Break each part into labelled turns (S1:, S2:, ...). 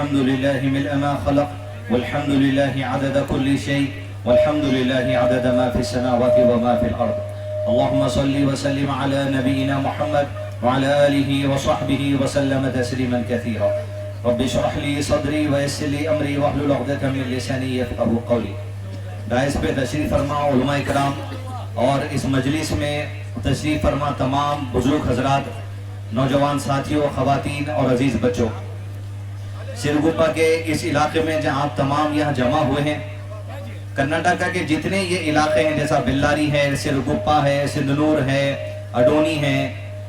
S1: الحمد لله ملء ما خلق والحمد لله عدد كل شيء والحمد لله عدد ما في السماوات وما في الأرض. اللهم صل وسلم على نبينا محمد وعلى آله وصحبه وسلم تسليما كثيرا. رب اشرح لي صدري ويسر لي أمري واحلل عقدة من لساني يفقهوا قولي. دائس پہ تشریف فرما علماء کرام اور اس مجلس میں تشریف فرما تمام بزرگ حضرات، نوجوان ساتھیوں، خواتین اور عزیز بچوں، سرگپا کے اس علاقے میں جہاں آپ تمام یہاں جمع ہوئے ہیں، کرناٹکا کے جتنے یہ علاقے ہیں جیسا بلاری ہے، سرگپا ہے، سندنور ہے، اڈونی ہے،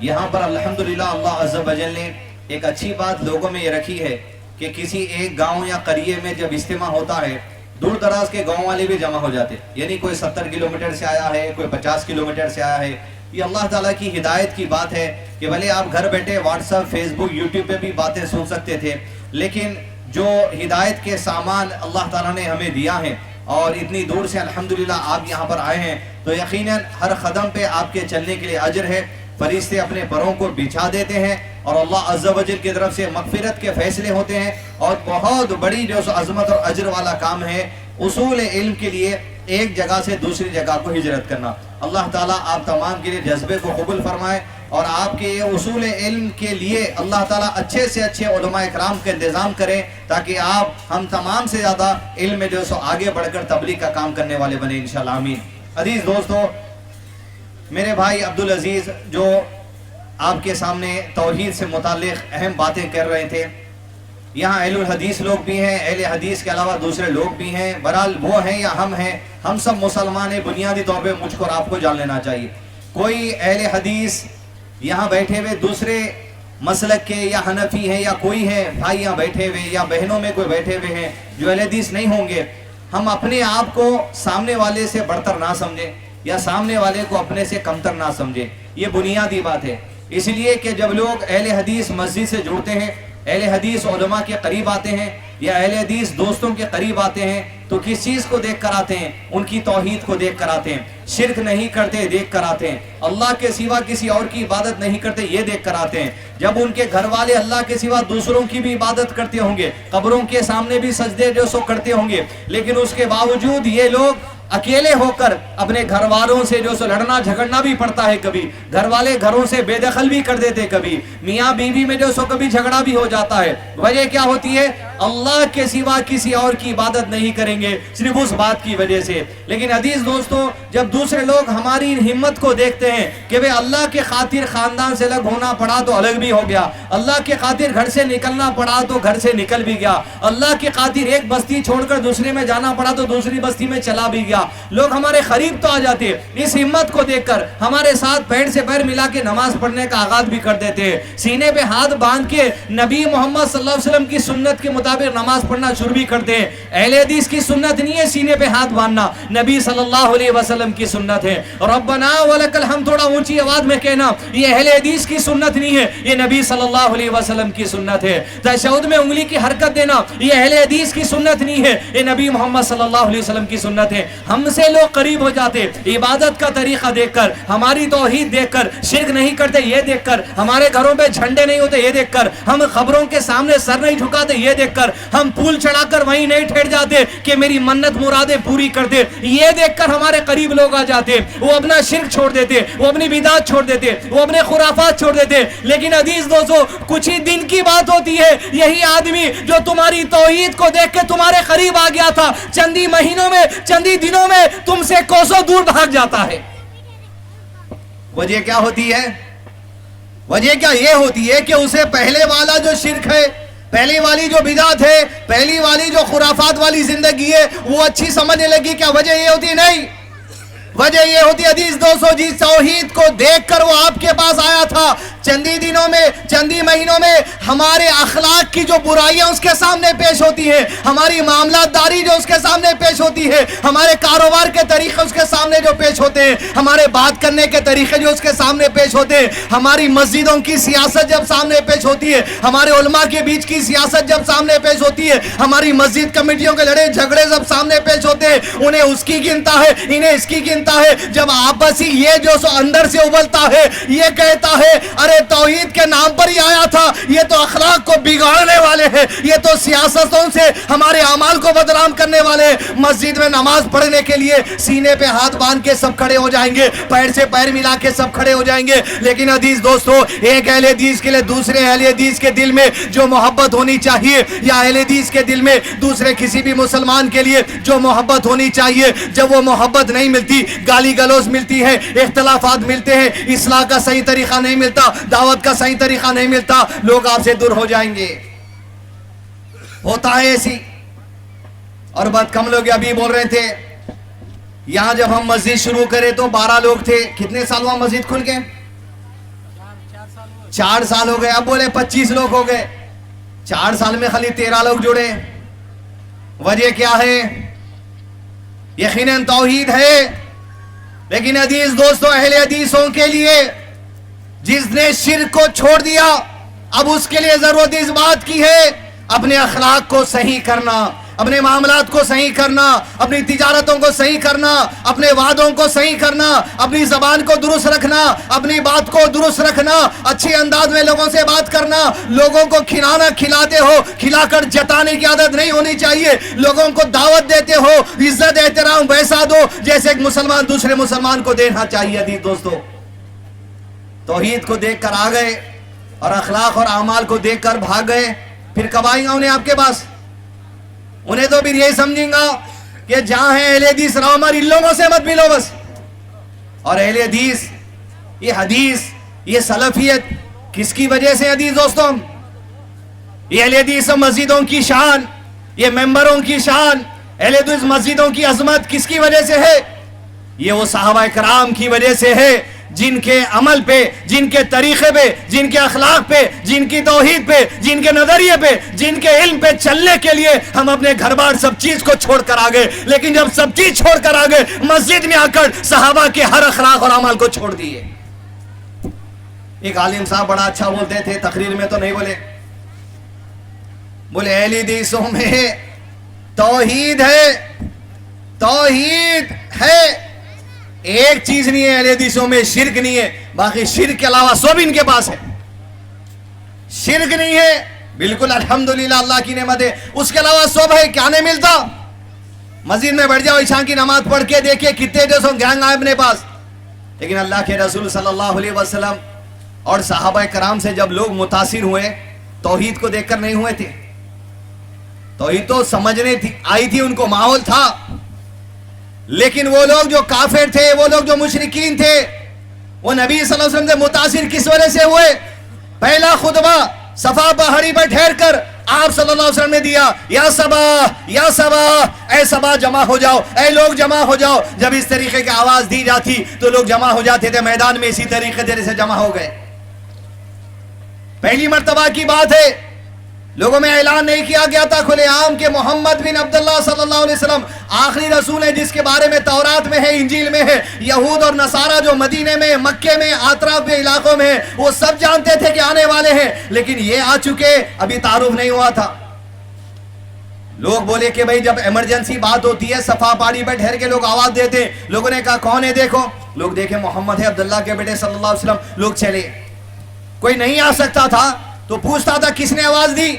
S1: یہاں پر الحمدللہ اللہ عز و جل نے ایک اچھی بات لوگوں میں یہ رکھی ہے کہ کسی ایک گاؤں یا قریے میں جب اجتماع ہوتا ہے دور دراز کے گاؤں والے بھی جمع ہو جاتے، یعنی کوئی 70 کلومیٹر سے آیا ہے، کوئی 50 کلومیٹر سے آیا ہے. یہ اللہ تعالیٰ کی ہدایت کی بات ہے کہ بھلے آپ گھر بیٹھے واٹس ایپ، فیس بک، یوٹیوب پہ بھی باتیں سن سکتے تھے، لیکن جو ہدایت کے سامان اللہ تعالیٰ نے ہمیں دیا ہے اور اتنی دور سے الحمدللہ آپ یہاں پر آئے ہیں تو یقیناً ہر قدم پہ آپ کے چلنے کے لیے اجر ہے. فرشتے اپنے پروں کو بچھا دیتے ہیں اور اللہ عز و جل کی طرف سے مغفرت کے فیصلے ہوتے ہیں اور بہت بڑی جو عظمت اور اجر والا کام ہے اصول علم کے لیے ایک جگہ سے دوسری جگہ کو ہجرت کرنا. اللہ تعالیٰ آپ تمام کے لیے جذبے کو قبول فرمائے اور آپ کے یہ اصول علم کے لیے اللہ تعالیٰ اچھے سے اچھے علماء اکرام کا انتظام کریں تاکہ آپ ہم تمام سے زیادہ علم میں جو سو آگے بڑھ کر تبلیغ کا کام کرنے والے بنے انشاءاللہ. آمین. عزیز دوستو، میرے بھائی عبدالعزیز جو آپ کے سامنے توحید سے متعلق اہم باتیں کر رہے تھے، یہاں اہل الحدیث لوگ بھی ہیں، اہل حدیث کے علاوہ دوسرے لوگ بھی ہیں، بہرحال وہ ہیں یا ہم ہیں، ہم سب مسلمان ہیں. بنیادی طور پہ مجھ کو اور آپ کو جان لینا چاہیے کوئی اہل حدیث یہاں بیٹھے ہوئے دوسرے مسلک کے یا حنفی ہیں یا کوئی ہے بھائی یہاں بیٹھے ہوئے یا بہنوں میں کوئی بیٹھے ہوئے ہیں جو اہل حدیث نہیں ہوں گے، ہم اپنے آپ کو سامنے والے سے بڑھتر نہ سمجھیں یا سامنے والے کو اپنے سے کمتر نہ سمجھیں. یہ بنیادی بات ہے، اس لیے کہ جب لوگ اہل حدیث مسجد سے جڑتے ہیں، اہل حدیث علماء کے قریب آتے ہیں یا اہل حدیث دوستوں کے قریب آتے ہیں تو کس چیز کو دیکھ کر آتے ہیں؟ ان کی توحید کو دیکھ کر آتے ہیں. شرک نہیں کرتے دیکھ کر آتے ہیں، اللہ کے سوا کسی اور کی عبادت نہیں کرتے یہ دیکھ کر آتے ہیں. جب ان کے گھر والے اللہ کے سوا دوسروں کی بھی عبادت کرتے ہوں گے، قبروں کے سامنے بھی سجدے جو سو کرتے ہوں گے، لیکن اس کے باوجود یہ لوگ اکیلے ہو کر اپنے گھر والوں سے جو سو لڑنا جھگڑنا بھی پڑتا ہے، کبھی گھر والے گھروں سے بے دخل بھی کر دیتے، کبھی میاں بیوی میں جو سو کبھی جھگڑا بھی ہو جاتا ہے. وجہ کیا ہوتی ہے؟ اللہ کے سوا کسی اور کی عبادت نہیں کریں گے صرف اس بات کی وجہ سے. لیکن عزیز دوستو، جب دوسرے لوگ ہماری ہمت کو دیکھتے ہیں کہ بھئی اللہ کے خاطر خاندان سے الگ ہونا پڑا تو الگ بھی ہو گیا، اللہ کے خاطر گھر سے نکلنا پڑا تو گھر سے نکل بھی گیا، اللہ کے خاطر ایک بستی چھوڑ کر دوسری میں جانا پڑا تو دوسری بستی میں چلا بھی گیا، لوگ ہمارے قریب تو آ جاتے. اس ہمت کو دیکھ کر ہمارے ساتھ پیر سے پیر ملا کے نماز پڑھنے کا آغاز بھی کر دیتے ہیں، سینے پہ ہاتھ باندھ کے نبی محمد صلی اللہ علیہ وسلم کی سنت کے مطابق نماز پڑھنا شروع بھی کرتے ہیں. اہل حدیث کی سنت نہیں ہے سینے پہ ہاتھ باندھنا، نبی صلی اللہ علیہ وسلم کی سنت ہے. ربنا ولک الحمد تھوڑا اونچی آواز میں کہنا، یہ اہل حدیث کی سنت نہیں ہے، یہ نبی صلی اللہ علیہ وسلم کی سنت ہے. تشہد میں انگلی کی حرکت دینا یہ اہل حدیث کی سنت نہیں ہے، یہ نبی محمد صلی اللہ علیہ وسلم کی سنت ہے. ہم سے لوگ قریب ہو جاتے عبادت کا طریقہ دیکھ کر، ہماری توحید دیکھ کر، شرک نہیں کرتے یہ دیکھ کر، ہمارے گھروں پہ جھنڈے نہیں ہوتے یہ دیکھ کر، ہم خبروں کے سامنے سر نہیں جھکاتے یہ دیکھ کر، ہم پھول چڑھا کر وہیں نہیں ٹھہر جاتے کہ میری منت مرادیں پوری کر دے یہ دیکھ کر ہمارے قریب لوگ آ جاتے. وہ اپنا شرک چھوڑ دیتے، وہ اپنی بدعت چھوڑ دیتے، وہ اپنے خرافات چھوڑ دیتے. لیکن عزیز دوستو، کچھ ہی دن کی بات ہوتی ہے، یہی آدمی جو تمہاری توحید کو دیکھ کے تمہارے قریب آ گیا تھا چندی مہینوں میں، چندی دنوں میں تم سے کوسوں دور بھاگ جاتا ہے. وجہ کیا ہوتی ہے؟ وجہ کیا یہ ہوتی ہے کہ اسے پہلے والا جو شرک ہے، پہلی والی جو بدعت ہے، پہلی والی جو خرافات والی زندگی ہے وہ اچھی سمجھنے لگی. کیا وجہ یہ ہوتی؟ نہیں، وجہ یہ ہوتی عزیز دوستو جس توحید کو دیکھ کر وہ آپ کے پاس آیا تھا چندی دنوں میں، چندی مہینوں میں ہمارے اخلاق کی جو برائیاں اس کے سامنے پیش ہوتی ہیں، ہماری معاملات داری جو اس کے سامنے پیش ہوتی ہے، ہمارے کاروبار کے طریقے اس کے سامنے جو پیش ہوتے ہیں، ہمارے بات کرنے کے طریقے جو اس کے سامنے پیش ہوتے ہیں، ہماری مسجدوں کی سیاست جب سامنے پیش ہوتی ہے، ہمارے علماء کے بیچ کی سیاست جب سامنے پیش ہوتی ہے، ہماری مسجد کمیٹیوں کے لڑے جھگڑے جب سامنے پیش ہوتے ہیں، انہیں اس کی گنتا ہے، انہیں اس کی گنتا
S2: ملتا ہے جب آپسی یہ جو سو اندر سے ابلتا ہے، یہ کہتا ہے ارے توحید کے نام پر ہی آیا تھا، یہ تو اخلاق کو بگاڑنے والے ہیں، یہ تو سیاستوں سے ہمارے اعمال کو بدنام کرنے والے ہیں۔ مسجد میں نماز پڑھنے کے لیے سینے پہ ہاتھ باندھ کے سب کھڑے ہو جائیں گے، پیر سے پیر ملا کے سب کھڑے ہو جائیں گے، لیکن عزیز دوستو ایک اہل حدیث کے لیے دوسرے اہل حدیث کے دل میں جو محبت ہونی چاہیے، یا اہل حدیث کے دل میں دوسرے کسی بھی مسلمان کے لیے جو محبت ہونی چاہیے، جب وہ محبت نہیں ملتی، گالی گلوز ملتی ہے، اختلافات ملتے ہیں، اصلاح کا صحیح طریقہ نہیں ملتا، دعوت کا صحیح طریقہ نہیں ملتا، لوگ آپ سے دور ہو جائیں گے۔ ہوتا ہے ایسی۔ اور بات کم لوگ ابھی بول رہے تھے یہاں جب ہم مسجد شروع کرے تو 12 لوگ تھے، کتنے سال ہوا مسجد کھل کے؟ 4 سال ہو گئے، اب بولے 25 لوگ ہو گئے، 4 سال میں خالی 13 لوگ جڑے۔ وجہ کیا ہے؟ یقیناً توحید ہے، لیکن عزیز دوستو اہل حدیثوں کے لیے جس نے شرک کو چھوڑ دیا، اب اس کے لیے ضرورت اس بات کی ہے اپنے اخلاق کو صحیح کرنا، اپنے معاملات کو صحیح کرنا، اپنی تجارتوں کو صحیح کرنا، اپنے وعدوں کو صحیح کرنا، اپنی زبان کو درست رکھنا، اپنی بات کو درست رکھنا، اچھے انداز میں لوگوں سے بات کرنا، لوگوں کو کھلانا، کھلاتے ہو کھلا کر جتانے کی عادت نہیں ہونی چاہیے، لوگوں کو دعوت دیتے ہو عزت احترام ویسا دو جیسے ایک مسلمان دوسرے مسلمان کو دینا چاہیے۔ عزیز دوستو توحید کو دیکھ کر آ گئے اور اخلاق اور اعمال کو دیکھ کر بھاگ گئے، پھر کب آئیں گا انہیں آپ کے پاس؟ انہیں تو پھر یہی سمجھیں گا کہ جہاں ہے اہل حدیث رہو، ہماری ان لوگوں سے مت ملو بس۔ اور اہل حدیث، یہ حدیث، یہ سلفیت کس کی وجہ سے عزیز دوستوں؟ یہ اہل حدیث مسجدوں کی شان، یہ ممبروں کی شان، اہل حدیث مسجدوں کی عظمت کس کی وجہ سے ہے؟ یہ وہ صحابہ کرام کی وجہ سے ہے جن کے عمل پہ، جن کے طریقے پہ، جن کے اخلاق پہ، جن کی توحید پہ، جن کے نظریے پہ، جن کے علم پہ چلنے کے لیے ہم اپنے گھر بار سب چیز کو چھوڑ کر آگئے، لیکن جب سب چیز چھوڑ کر آگئے مسجد میں آ کر صحابہ کے ہر اخلاق اور عمل کو چھوڑ دیے۔ ایک عالم صاحب بڑا اچھا بولتے تھے، تقریر میں تو نہیں بولے، بولے اہل حدیثوں میں توحید ہے، توحید ہے، ایک چیز نہیں ہے اہل حدیثوں میں، شرک نہیں ہے، باقی شرک کے علاوہ سب ان کے پاس ہے۔ شرک نہیں ہے، بالکل الحمدللہ اللہ کی نعمت ہے، اس کے علاوہ سب ہے، کیا نہیں ملتا؟ مسجد میں بیٹھ جاؤ، عشاء کی نماز پڑھ کے دیکھیں کتنے جو سو گینگ آئے اپنے پاس، لیکن اللہ کے رسول صلی اللہ علیہ وسلم اور صحابہ کرام سے جب لوگ متاثر ہوئے توحید کو دیکھ کر نہیں ہوئے تھے، توحید تو سمجھنے تھی آئی تھی، ان کو ماحول تھا، لیکن وہ لوگ جو کافر تھے، وہ لوگ جو مشرکین تھے، وہ نبی صلی اللہ علیہ وسلم سے متاثر کس وجہ سے ہوئے؟ پہلا خطبہ صفا پہاڑی پر ٹھہر کر آپ صلی اللہ علیہ وسلم نے دیا، یا صبا یا صبا، اے صبا جمع ہو جاؤ، اے لوگ جمع ہو جاؤ۔ جب اس طریقے کی آواز دی جاتی تو لوگ جمع ہو جاتے تھے میدان میں، اسی طریقے سے جمع ہو گئے۔ پہلی مرتبہ کی بات ہے، لوگوں میں اعلان نہیں کیا گیا تھا کھلے عام کہ محمد بن عبداللہ صلی اللہ علیہ وسلم آخری رسول ہے، جس کے بارے میں تورات میں ہے، انجیل میں ہے، یہود اور نصارہ جو مدینے میں، مکے میں، اطراف کے علاقوں میں وہ سب جانتے تھے کہ آنے والے ہیں، لیکن یہ آ چکے، ابھی تعارف نہیں ہوا تھا۔ لوگ بولے کہ بھئی جب ایمرجنسی بات ہوتی ہے صفا پہاڑی پہ ٹھہر کے لوگ آواز دیتے، لوگوں نے کہا کون ہے دیکھو، لوگ دیکھے محمد ہے، عبداللہ کے بیٹے صلی اللہ علیہ وسلم، لوگ چلے۔ کوئی نہیں آ سکتا تھا تو پوچھتا تھا کس نے آواز دی؟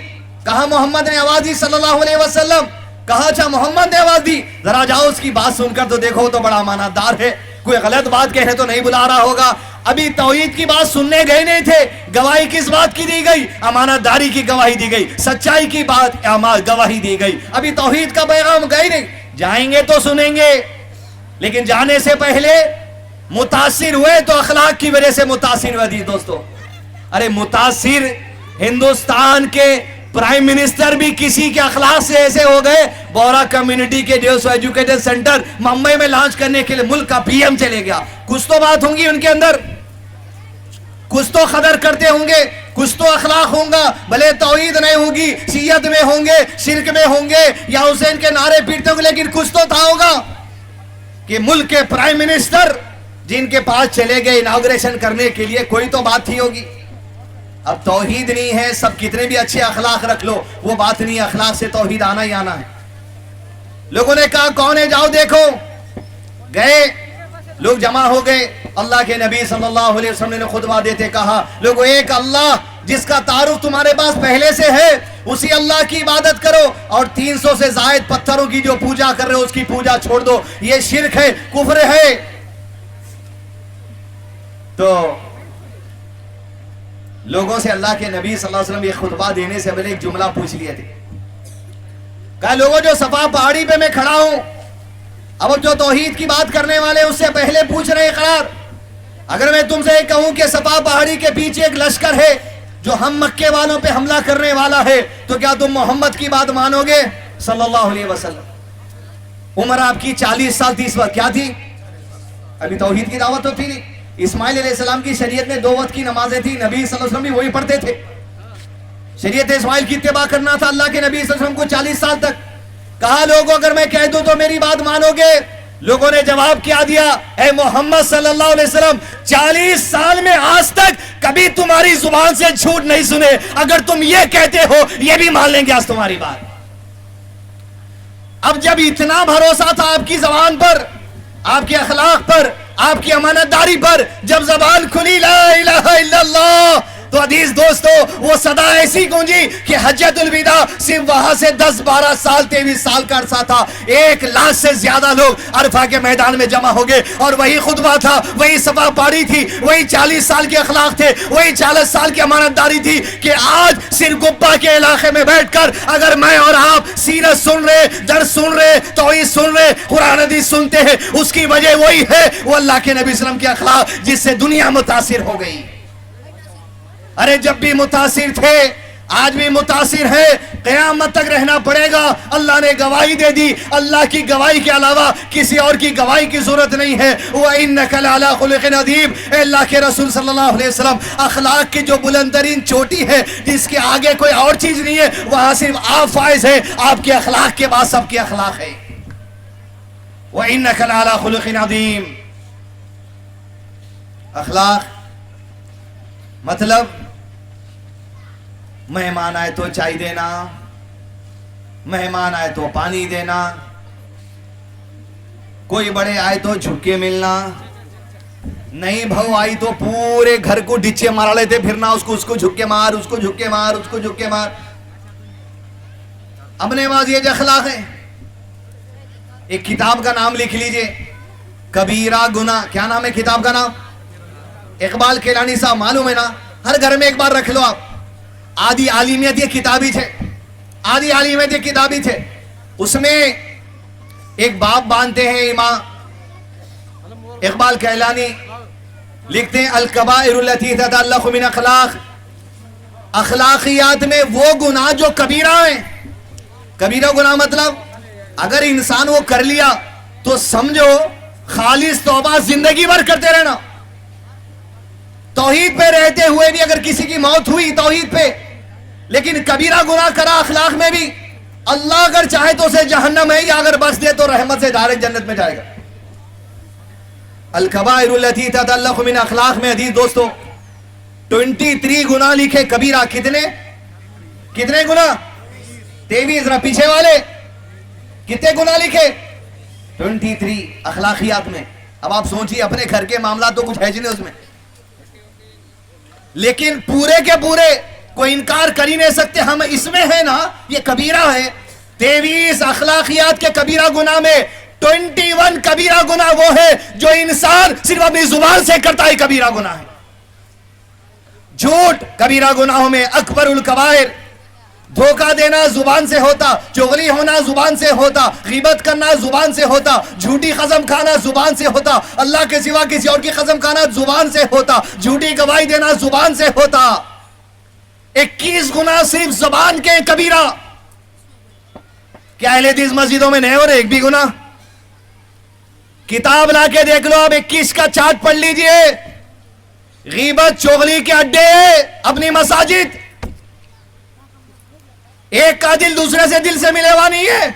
S2: کہا محمد نے آواز دی صلی اللہ علیہ وسلم۔ کہا اچھا محمد نے آواز دی، ذرا جاؤ اس کی بات سن کر تو دیکھو تو بڑا امانت دار ہے، کوئی غلط بات کہے تو نہیں بلا رہا ہوگا۔ ابھی توحید کی بات سننے گئے نہیں تھے، گواہی کس بات کی دی گئی؟ امانت داری کی گواہی دی گئی، سچائی کی بات گواہی دی گئی، ابھی توحید کا پیغام گئے نہیں۔ جائیں گے تو سنیں گے، لیکن جانے سے پہلے متاثر ہوئے تو اخلاق کی وجہ سے متاثر ہوئے۔ عزیز دوستو ارے متاثر ہندوستان کے پرائم منسٹر بھی کسی کے اخلاق سے ایسے ہو گئے، بورا کمیونٹی کے جو ایجوکیٹر سینٹر ممبئی میں لانچ کرنے کے لیے ملک کا پی ایم چلے گیا۔ کچھ تو بات ہوں گی ان کے اندر، کچھ تو قدر کرتے ہوں گے، کچھ تو اخلاق ہوں گا، بھلے توحید نہیں ہوگی، شیعت میں ہوں گے، شرک میں ہوں گے، یا حسین کے نعرے پیٹتے ہوں گے، لیکن کچھ تو تھا ہوگا کہ ملک کے پرائم منسٹر جن کے پاس چلے گئے اناگوریشن کرنے کے لیے، کوئی تو بات تھی ہوگی۔ اب توحید نہیں ہے، سب کتنے بھی اچھے اخلاق رکھ لو، وہ بات نہیں، اخلاق سے توحید آنا ہی آنا ہے۔ لوگوں نے کہا کون ہے، جاؤ دیکھو، گئے لوگ جمع ہو گئے. اللہ کے نبی صلی اللہ علیہ وسلم نے خطبہ دیتے کہا لوگوں ایک اللہ جس کا تعارف تمہارے پاس پہلے سے ہے اسی اللہ کی عبادت کرو, اور 300 سے زائد پتھروں کی جو پوجا کر رہے ہو اس کی پوجا چھوڑ دو, یہ شرک ہے, کفر ہے. تو لوگوں سے اللہ کے نبی صلی اللہ علیہ وسلم یہ خطبہ دینے سے پہلے ایک جملہ پوچھ لیے تھے. کہا لوگوں جو صفا پہاڑی پہ میں کھڑا ہوں, اب جو توحید کی بات کرنے والے اس سے پہلے پوچھ رہے قرار, اگر میں تم سے کہوں کہ صفا پہاڑی کے پیچھے ایک لشکر ہے جو ہم مکے والوں پہ حملہ کرنے والا ہے, تو کیا تم محمد کی بات مانو گے صلی اللہ علیہ وسلم؟ عمر آپ کی 40 سال 30 وقت کیا تھی, ابھی توحید کی دعوت تو تھی نہیں. اسماعیل علیہ السلام کی شریعت میں 2 وقت کی نمازیں تھی, نبی صلی اللہ علیہ وسلم بھی وہی پڑھتے تھے. شریعت اسماعیل کی اتباع کرنا تھا اللہ کے نبی صلی اللہ علیہ وسلم کو 40 سال تک. کہا لوگوں اگر میں کہہ دوں تو میری بات مانو گے؟ لوگوں نے جواب کیا دیا, اے محمد صلی اللہ علیہ وسلم 40 سال میں آج تک کبھی تمہاری زبان سے جھوٹ نہیں سنے, اگر تم یہ کہتے ہو یہ بھی مان لیں گے آج تمہاری بات. اب جب اتنا بھروسہ تھا آپ کی زبان پر, آپ کے اخلاق پر, آپ کی امانت داری پر, جب زبان کھلی لا الہ الا اللہ, تو عزیز دوستو وہ صدا ایسی گونجی کہ حجۃ الوداع صرف وہاں سے 10-12 سال 23 سال کا عرصہ تھا, 1 لاکھ سے زیادہ لوگ عرفہ کے میدان میں جمع ہو گئے, اور وہی خطبہ تھا, وہی صفا پاڑی تھی, وہی 40 سال کے اخلاق تھے, وہی 40 سال کی امانت داری تھی کہ آج صرف گبا کے علاقے میں بیٹھ کر اگر میں اور آپ سیرت سن رہے, درس سن رہے, توحید سن رہے, قرآن حدیث سنتے ہیں, اس کی وجہ وہی ہے وہ اللہ کے نبی صلی اللہ علیہ وسلم کے اخلاق جس سے دنیا متاثر ہو گئی. ارے جب بھی متاثر تھے آج بھی متاثر ہے, قیامت تک رہنا پڑے گا. اللہ نے گواہی دے دی, اللہ کی گواہی کے علاوہ کسی اور کی گواہی کی ضرورت نہیں ہے. وَإِنَّكَ لَعَلَىٰ خُلُقٍ عَظِيمٍ, اے اللہ کے رسول صلی اللہ علیہ وسلم اخلاق کی جو بلند ترین چوٹی ہے جس کے آگے کوئی اور چیز نہیں ہے, وہاں صرف آپ فائز ہیں, آپ کے اخلاق کے بعد سب کے اخلاق ہے. وَإِنَّكَ لَعَلَىٰ خُلُقٍ عَظِيمٍ. اخلاق مطلب مہمان آئے تو چائے دینا, مہمان آئے تو پانی دینا, کوئی بڑے آئے تو جھک کے ملنا, نئی بہو آئی تو پورے گھر کو ڈچے مارا لیتے پھرنا, اس کو جھک کے مار, اس کو جھک کے مار, اس کو جھک کے مار. اپنے پاس یہ جو اخلاق ہے, ایک کتاب کا نام لکھ لیجئے, کبیرہ گناہ. کیا نام ہے کتاب کا نام؟ اقبال کیلانی صاحب, معلوم ہے نا, ہر گھر میں ایک بار رکھ لو آپ. آدھی عالمیت یہ کتابی تھے, آدھی عالمیت یہ کتابی تھے. اس میں ایک باب باندھتے ہیں امام اقبال کیلانی, لکھتے ہیں الکبائر التی تتعلق من اخلاق, اخلاقیات میں وہ گناہ جو کبیرہ ہیں. کبیرہ گناہ مطلب اگر انسان وہ کر لیا تو سمجھو خالص توبہ زندگی بھر کرتے رہنا. توحید پہ رہتے ہوئے بھی اگر کسی کی موت ہوئی توحید پہ, لیکن کبیرہ گناہ کرا اخلاق میں بھی, اللہ اگر چاہے تو اسے جہنم ہے, یا اگر بخش دے تو رحمت سے ڈائریکٹ جنت میں جائے گا. الکبائر التی تتعلق من اخلاق میں عزیز دوستو 23 گناہ لکھے کبیرہ. کتنے گناہ؟ 23. ذرا پیچھے والے کتنے گناہ لکھے؟ 23 اخلاقیات میں. اب آپ سوچیے اپنے گھر کے معاملات تو کچھ ہے نہیں اس میں, لیکن پورے کے پورے کوئی انکار کر ہی نہیں سکتے ہم اس میں ہے نا, یہ کبیرہ ہے. 23 اخلاقیات کے کبیرہ گناہ میں 21 کبیرہ گناہ وہ ہے جو انسان صرف اپنی زبان سے کرتا ہے, کبیرہ گناہ ہے. جھوٹ کبیرہ گناہوں میں اکبر الکبائر. دھوکہ دینا زبان سے ہوتا, چغلی ہونا زبان سے ہوتا, غیبت کرنا زبان سے ہوتا, جھوٹی قسم کھانا زبان سے ہوتا, اللہ کے سوا کسی اور کی قسم کھانا زبان سے ہوتا, جھوٹی گواہی دینا زبان سے ہوتا. 21 گناہ صرف زبان کے کبیرہ. کیا اہل حدیث مسجدوں میں نہیں ہو رہے ایک بھی گناہ؟ کتاب لا کے دیکھ لو, اب 21 کا چارٹ پڑھ لیجئے. غیبت چغلی کے اڈے اپنی مساجد, ایک کا دل دوسرے سے دل سے ملے ہوا نہیں ہے.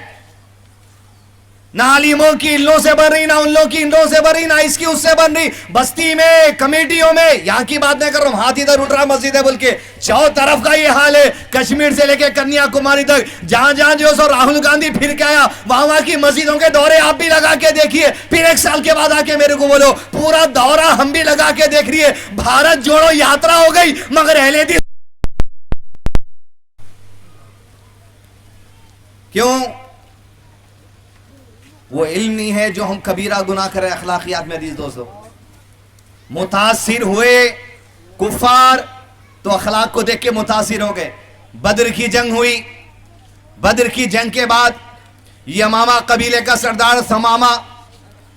S2: نہ عالموں کی علوں سے بن رہی، نہ ان لوگوں کی علوں سے بن رہی، نہ اس کی اس سے بن رہی، بستی میں، کمیٹیوں میں، یہاں کی بات نہیں کر رہا ہوں، ہاتھ ادھر اٹھ رہا مسجد ہے بول کے، چاروں طرف کا یہ حال ہے، کشمیر سے لے کے کنیا کماری تک، جہاں جہاں جو سو راہل گاندھی پھر کے آیا، وہاں کی مسجدوں کے دورے آپ بھی لگا کے دیکھیے، پھر ایک سال کے بعد آ کے میرے کو بولو پورا دورہ ہم بھی لگا کے دیکھ رہی ہے، بھارت جوڑو یاترا ہو گئی، مگر اہل حدیث کیوں؟ وہ علم نہیں ہے جو ہم کبیرہ گناہ کریں اخلاقیات میں. عزیز دوستو، متاثر ہوئے کفار تو اخلاق کو دیکھ کے متاثر ہو گئے. بدر کی جنگ ہوئی، بدر کی جنگ کے بعد یمامہ قبیلے کا سردار ثمامہ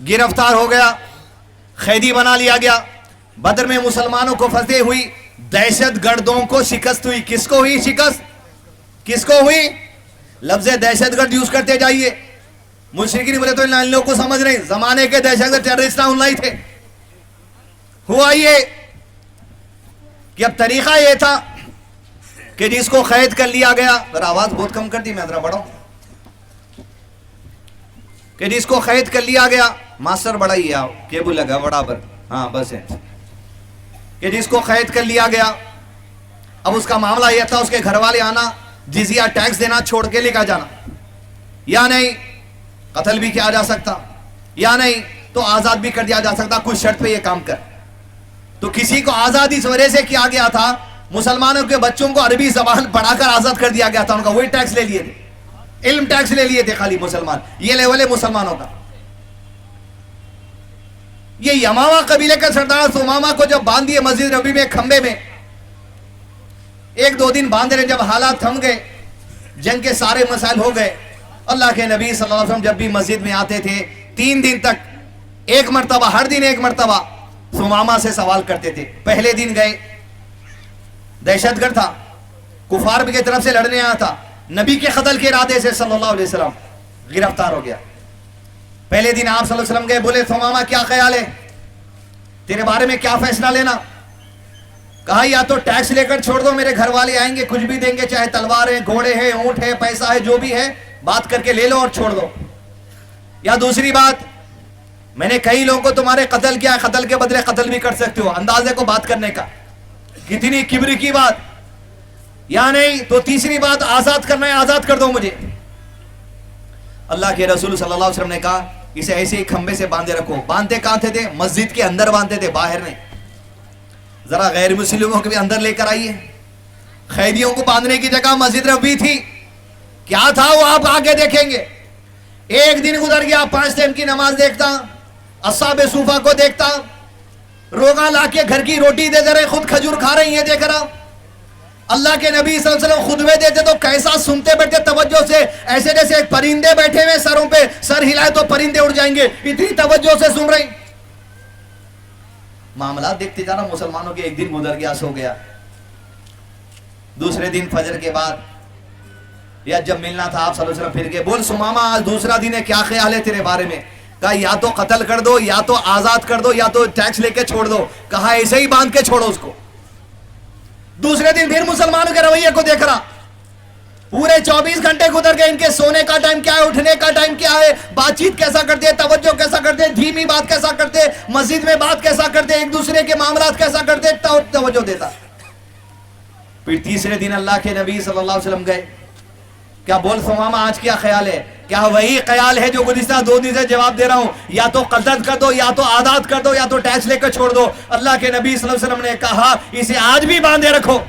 S2: گرفتار ہو گیا، قیدی بنا لیا گیا. بدر میں مسلمانوں کو فتح ہوئی، دہشت گردوں کو شکست ہوئی. کس کو ہوئی شکست؟ کس کو ہوئی؟ لفظ دہشت گرد یوز کرتے جائیے. مشرکین بولے تو ان لوگوں کو سمجھ رہے ہیں، زمانے کے دہشت گرد ٹیررسٹ نہیں تھے. ہوا یہ کہ اب طریقہ یہ تھا کہ جس کو قید کر لیا گیا، ذرا آواز بہت کم کر دی، میں ذرا بڑھاؤں، کہ جس کو قید کر لیا گیا، ماسٹر بڑھائیے آپ، کیبل لگا برابر، ہاں بس ہے، کہ جس کو قید کر لیا گیا. اب اس کا معاملہ یہ تھا اس کے گھر والے آنا، جزیہ ٹیکس دینا چھوڑ کے لے کر جانا، یا نہیں قتل بھی کیا جا سکتا، یا نہیں تو آزاد بھی کر دیا جا سکتا، کچھ شرط پہ یہ کام کر. تو کسی کو آزاد اس وجہ سے کیا گیا تھا، مسلمانوں کے بچوں کو عربی زبان پڑھا کر آزاد کر دیا گیا تھا، ان کا وہی ٹیکس لے لیے تھے، علم ٹیکس لے لیے تھے خالی مسلمان. یہ لیول ہے مسلمانوں کا. یہ یمامہ قبیلے کا سردار ثمامہ کو جب باندھ دیے مسجد نبوی میں کھمبے میں، ایک دو دن باندھ رہے، جب حالات تھم گئے، جنگ کے سارے مسائل ہو گئے، اللہ کے نبی صلی اللہ علیہ وسلم جب بھی مسجد میں آتے تھے 3 دن تک ایک مرتبہ، ہر دن ایک مرتبہ ثمامہ سے سوال کرتے تھے. پہلے دن گئے، دہشت گرد تھا، کفار کی طرف سے لڑنے آیا تھا، نبی کے قتل کے ارادے سے صلی اللہ علیہ وسلم گرفتار ہو گیا. پہلے دن آپ صلی اللہ علیہ وسلم گئے، بولے ثمامہ کیا خیال ہے، تیرے بارے میں کیا فیصلہ لینا؟ کہا یا تو ٹیکس لے کر چھوڑ دو، میرے گھر والے آئیں گے کچھ بھی دیں گے، چاہے تلوار ہے، گھوڑے ہے، اونٹ ہے، پیسہ ہے، جو بھی ہے بات کر کے لے لو اور چھوڑ دو. یا دوسری بات، میں نے کئی لوگوں کو تمہارے قتل کیا ہے، قتل کے بدلے قتل بھی کر سکتے ہو. اندازے کو بات کرنے کا، کتنی کبر کی بات. یا نہیں تو تیسری بات، آزاد کرنا ہے، آزاد کر دو مجھے. اللہ کے رسول صلی اللہ علیہ وسلم نے کہا اسے ایسے ہی کھمبے سے باندھے رکھو. باندھتے کہاں تھے؟ مسجد کے اندر باندھتے تھے، باہر نہیں. ذرا غیر مسلموں کو بھی اندر لے کر آئیے. قیدیوں کو باندھنے کی جگہ مسجد نبوی تھی، کیا تھا وہ آپ آگے دیکھیں گے. ایک دن گزر گیا، 5 ٹائم کی نماز دیکھتا، اصحاب صوفہ کو دیکھتا، روغن لا کے گھر کی روٹی دے دے رہے، خود کھجور کھا رہے ہیں، یہ دیکھ رہا. اللہ کے نبی صلی اللہ علیہ وسلم خطبے دیتے تو کیسا سنتے بیٹھے توجہ سے، ایسے جیسے ایک پرندے بیٹھے ہوئے سروں پہ، سر ہلائے تو پرندے اڑ جائیں گے، اتنی توجہ سے سن رہے. معاملات دیکھتے جانا مسلمانوں کے. ایک دن گزر گیا، سو گیا. دوسرے دن فجر کے بعد یا جب ملنا تھا آپ صلی اللہ علیہ وسلم پھر کے بول ثمامہ آج دوسرا دن ہے، کیا خیال ہے تیرے بارے میں؟ کہا یا تو قتل کر دو، یا تو آزاد کر دو، یا تو ٹیکس لے کے چھوڑ دو. کہا ایسے ہی باندھ کے چھوڑو اس کو. دوسرے دن پھر مسلمانوں کے رویے کو دیکھ رہا. پورے 24 گھنٹے گزر گئے. ان کے سونے کا ٹائم کیا ہے، اٹھنے کا ٹائم کیا ہے، بات چیت کیسا کرتے ہیں، توجہ کیسا کرتے ہیں، دھیمی بات کیسا کرتے ہیں، مسجد میں بات کیسا کرتے ہیں، ایک دوسرے کے معاملات کیسا کرتے ہیں، توجہ دیتا. پھر تیسرے دن اللہ کے نبی صلی اللہ علیہ وسلم گئے. کیا بول ثمامہ آج کیا خیال ہے؟ کیا وہی خیال ہے جو گزشتہ 2 دن سے جواب دے رہا ہوں، یا تو قتل کر دو، یا تو آزاد کر دو، یا تو ٹیکس لے کر چھوڑ دو. اللہ کے نبی صلی اللہ علیہ وسلم نے کہا اسے آج بھی باندھے رکھو.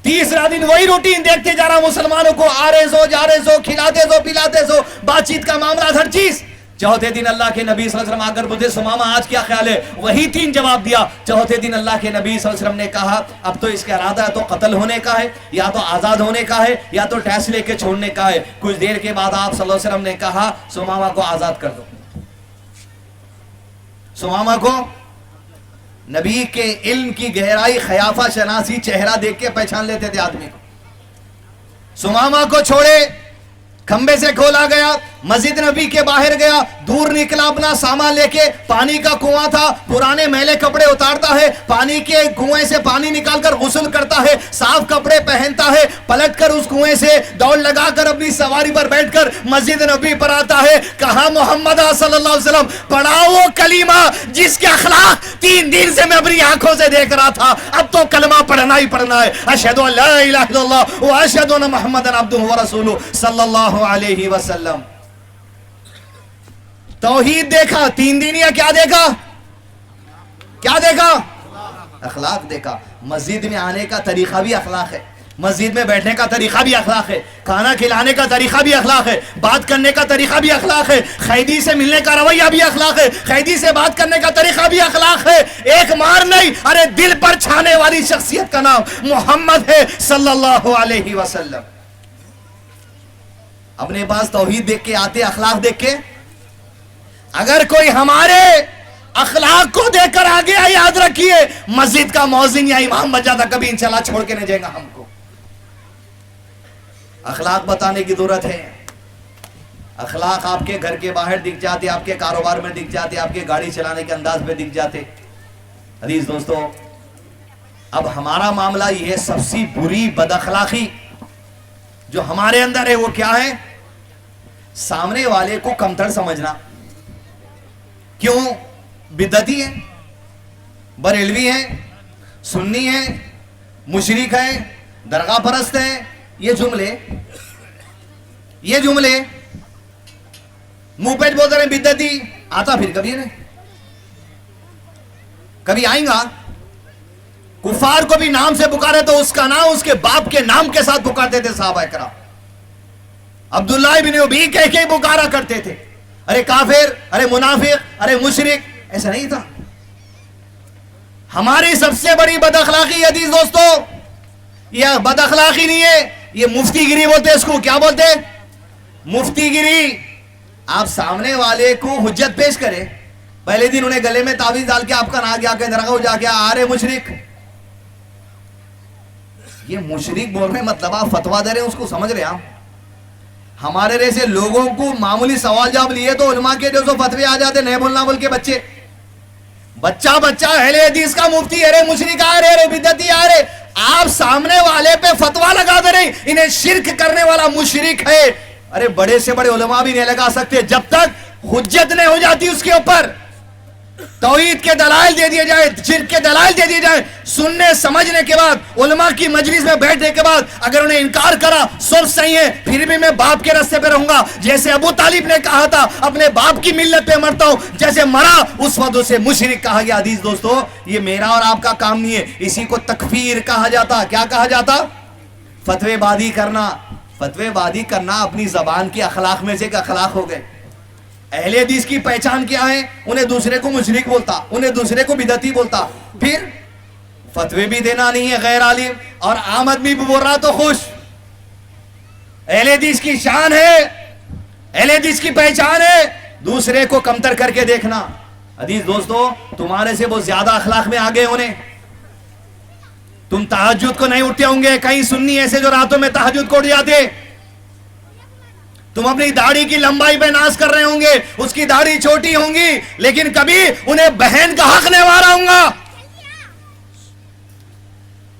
S2: تیسرا دن وہی روٹین دیکھتے جا رہا مسلمانوں کو، آ رہے سو جا رہے سو، کھلاتے سو پلاتے سو، بات چیت کا معاملہ ہر چیز. چوتھے دن اللہ کے نبی صلی اللہ علیہ وسلم آ کر بولتے ثمامہ آج کیا خیال ہے، وہی 3 جواب دیا. چوتھے دن اللہ کے نبی صلی اللہ علیہ وسلم نے کہا اب تو اس کا ارادہ ہے تو قتل ہونے کا ہے، یا تو آزاد ہونے کا ہے، یا تو ٹیکس لے کے چھوڑنے کا ہے. کچھ دیر کے بعد آپ صلی اللہ علیہ وسلم نے کہا ثمامہ کو آزاد کر دو. ثمامہ کو نبی کے علم کی گہرائی، خیافہ شناسی، چہرہ دیکھ کے پہچان لیتے تھے آدمی کو. ثمامہ کو چھوڑے، کھمبے سے کھولا گیا. مسجد نبی کے باہر گیا, دور نکلا اپنا سامان لے کے, پانی کا کنواں تھا, پرانے میلے کپڑے اتارتا ہے, پانی کے کنویں سے پانی نکال کر غسل کرتا ہے, صاف کپڑے پہنتا ہے, پلٹ کر اس کنویں سے دوڑ لگا کر اپنی سواری پر بیٹھ کر مسجد نبی پر آتا ہے. کہا محمد صلی اللہ علیہ وسلم پڑھا وہ کلمہ جس کے اخلاق 3 دن سے میں اپنی آنکھوں سے دیکھ رہا تھا, اب تو کلمہ پڑھنا ہی پڑھنا ہے. اشہد ان لا الہ الا اللہ و اشہد ان محمد عبدہ و رسولہ صلی اللہ علیہ وسلم. توحید دیکھا 3 دن, یا کیا دیکھا؟ کیا دیکھا؟ اخلاق دیکھا. مسجد میں آنے کا طریقہ بھی اخلاق ہے, مسجد میں بیٹھنے کا طریقہ بھی اخلاق ہے, کھانا کھلانے کا طریقہ بھی اخلاق ہے, بات کرنے کا طریقہ بھی اخلاق ہے, قیدی سے ملنے کا رویہ بھی اخلاق ہے, قیدی سے بات کرنے کا طریقہ بھی اخلاق ہے. ایک مار نہیں, ارے دل پر چھانے والی شخصیت کا نام محمد ہے صلی اللہ علیہ وسلم. اپنے پاس توحید دیکھ کے آتے, اخلاق دیکھ کے. اگر کوئی ہمارے اخلاق کو دیکھ کر آگے آئے, یاد رکھیے مسجد کا مؤذن یا امام بن جاتا, کبھی انشاءاللہ چھوڑ کے نہیں جائے گا ہم کو. اخلاق بتانے کی ضرورت ہے. اخلاق آپ کے گھر کے باہر دکھ جاتے, آپ کے کاروبار میں دکھ جاتے, آپ کے گاڑی چلانے کے انداز میں دکھ جاتے. عزیز دوستو, اب ہمارا معاملہ یہ ہے, سب سے بری بد اخلاقی جو ہمارے اندر ہے وہ کیا ہے؟ سامنے والے کو کمتر سمجھنا. کیوں؟ بدعتی ہے, بریلوی ہے, سنی ہے, مشرک ہے, درگاہ پرست ہے. یہ جملے منہ پہ بولتے رہے بدعتی, آتا پھر کبھی نہیں. کبھی آئیں گا کفار کو بھی نام سے پکارے تو اس کا نام اس کے باپ کے نام کے ساتھ پکارتے تھے صحابہ کرام. عبداللہ بن ابی کہہ کے پکارا کرتے تھے, ارے کافر, ارے منافق, ارے مشرک. ایسا نہیں تھا. ہماری سب سے بڑی بد اخلاقی عزیز دوستو, یہ بد اخلاقی نہیں ہے, یہ مفتی گیری بولتے اس کو. کیا بولتے؟ مفتی گیری. آپ سامنے والے کو حجت پیش کرے, پہلے دن انہیں گلے میں تعویذ ڈال کے آپ کا نام جا کے درگاہ جا کے آرے مشرک. یہ مشرک بول رہے مطلب آپ فتویٰ دے رہے ہیں, اس کو سمجھ رہے آپ. ہمارے جیسے لوگوں کو معمولی سوال جواب لیے تو علماء کے جو فتوے آ جاتے, نہیں بولنا بول کے بچہ اہل حدیث کا مفتی, ارے مشرک آ رہے, ارے بدعتی آ رہے. آپ سامنے والے پہ فتویٰ لگا دے رہے, انہیں شرک کرنے والا مشرک ہے. ارے بڑے سے بڑے علماء بھی نہیں لگا سکتے جب تک حجت نہیں ہو جاتی اس کے اوپر. توحید کے دلائل دے دیے جائے, شرک کے دلائل دے دیے جائے, سننے سمجھنے کے بعد علماء کی مجلس میں بیٹھنے کے بعد اگر انہیں انکار کرا سب صحیح ہے, پھر بھی میں باپ کے راستے پہ رہوں گا. جیسے ابو طالب نے کہا تھا اپنے باپ کی ملت پہ مرتا ہوں, جیسے مرا اس وقت اسے مشرک کہا گیا. عزیز دوستو, یہ میرا اور آپ کا کام نہیں ہے, اسی کو تکفیر کہا جاتا. کیا کہا جاتا؟ فتوے بازی کرنا. فتوے بازی کرنا اپنی زبان کی اخلاق میں سے ایک اخلاق ہو گئے. اہل حدیث کی پہچان کیا ہے؟ انہیں دوسرے کو مشرک بولتا, انہیں دوسرے کو بدعتی بولتا. پھر فتوے بھی دینا نہیں ہے غیر عالم, اور عام آدمی بھی بول رہا تو خوش. اہل حدیث کی شان ہے, اہل حدیث کی پہچان ہے دوسرے کو کمتر کر کے دیکھنا. عزیز دوستو, تمہارے سے بہت زیادہ اخلاق میں آگے ہونے. تم تہجد کو نہیں اٹھتے ہوں گے, کئی سنی ایسے جو راتوں میں تہجد کو اٹھ جاتے. تم اپنی داڑھی کی لمبائی پہ ناز کر رہے ہوں گے, اس کی داڑھی چھوٹی ہوں گی, لیکن کبھی انہیں بہن کا حق نہیں وارا ہوں گا.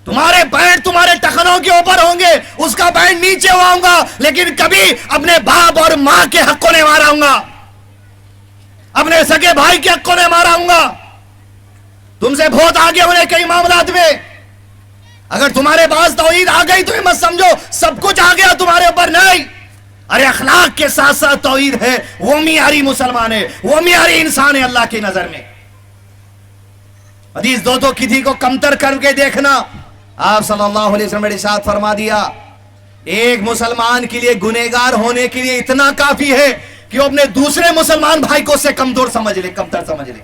S2: تمہارے بینڈ تمہارے ٹخنوں کے اوپر ہوں گے, اس کا بینڈ نیچے ہوا ہوں گا, لیکن کبھی اپنے باپ اور ماں کے حق کو نہیں مارا ہوں گا, اپنے سگے بھائی کے حق کو نہیں مارا ہوں گا. تم سے بہت آگے ہونے کئی معاملات میں. اگر تمہارے پاس توحید آ گئی تو یہ مت سمجھو سب کچھ آ گیا تمہارے اوپر, نہیں. ارے اخلاق کے ساتھ ساتھ توحید ہے, وہ معیاری مسلمان ہے, وہ معیاری انسان ہے اللہ کی نظر میں. حدیث دو تو کسی کو کمتر کر کے دیکھنا. آپ صلی اللہ علیہ وسلم نے ارشاد فرما دیا, ایک مسلمان کے لیے گنہگار ہونے کے لیے اتنا کافی ہے کہ وہ اپنے دوسرے مسلمان بھائی کو سے کمزور سمجھ لے, کمتر سمجھ لے.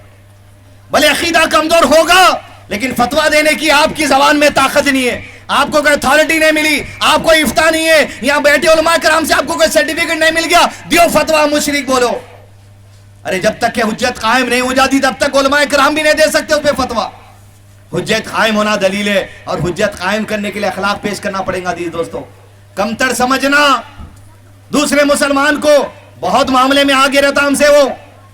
S2: بھلے عقیدہ کمزور ہوگا لیکن فتویٰ دینے کی آپ کی زبان میں طاقت نہیں ہے, آپ کو کوئی اتھارٹی نہیں ملی, آپ کو افتاء نہیں ہے, یہاں بیٹھے علماء کرام سے آپ کو کوئی سرٹیفکیٹ نہیں مل گیا, دیو فتویٰ مشرک بولو. ارے جب تک کہ حجت قائم نہیں ہو جاتی تب تک علماء کرام بھی نہیں دے سکتے اس پہ فتویٰ. حجت قائم ہونا دلیل ہے, اور حجت قائم کرنے کے لیے اخلاق پیش کرنا پڑے گا. عزیز دوستو, کمتر سمجھنا دوسرے مسلمان کو, بہت معاملے میں آگے رہتا ہم سے وہ.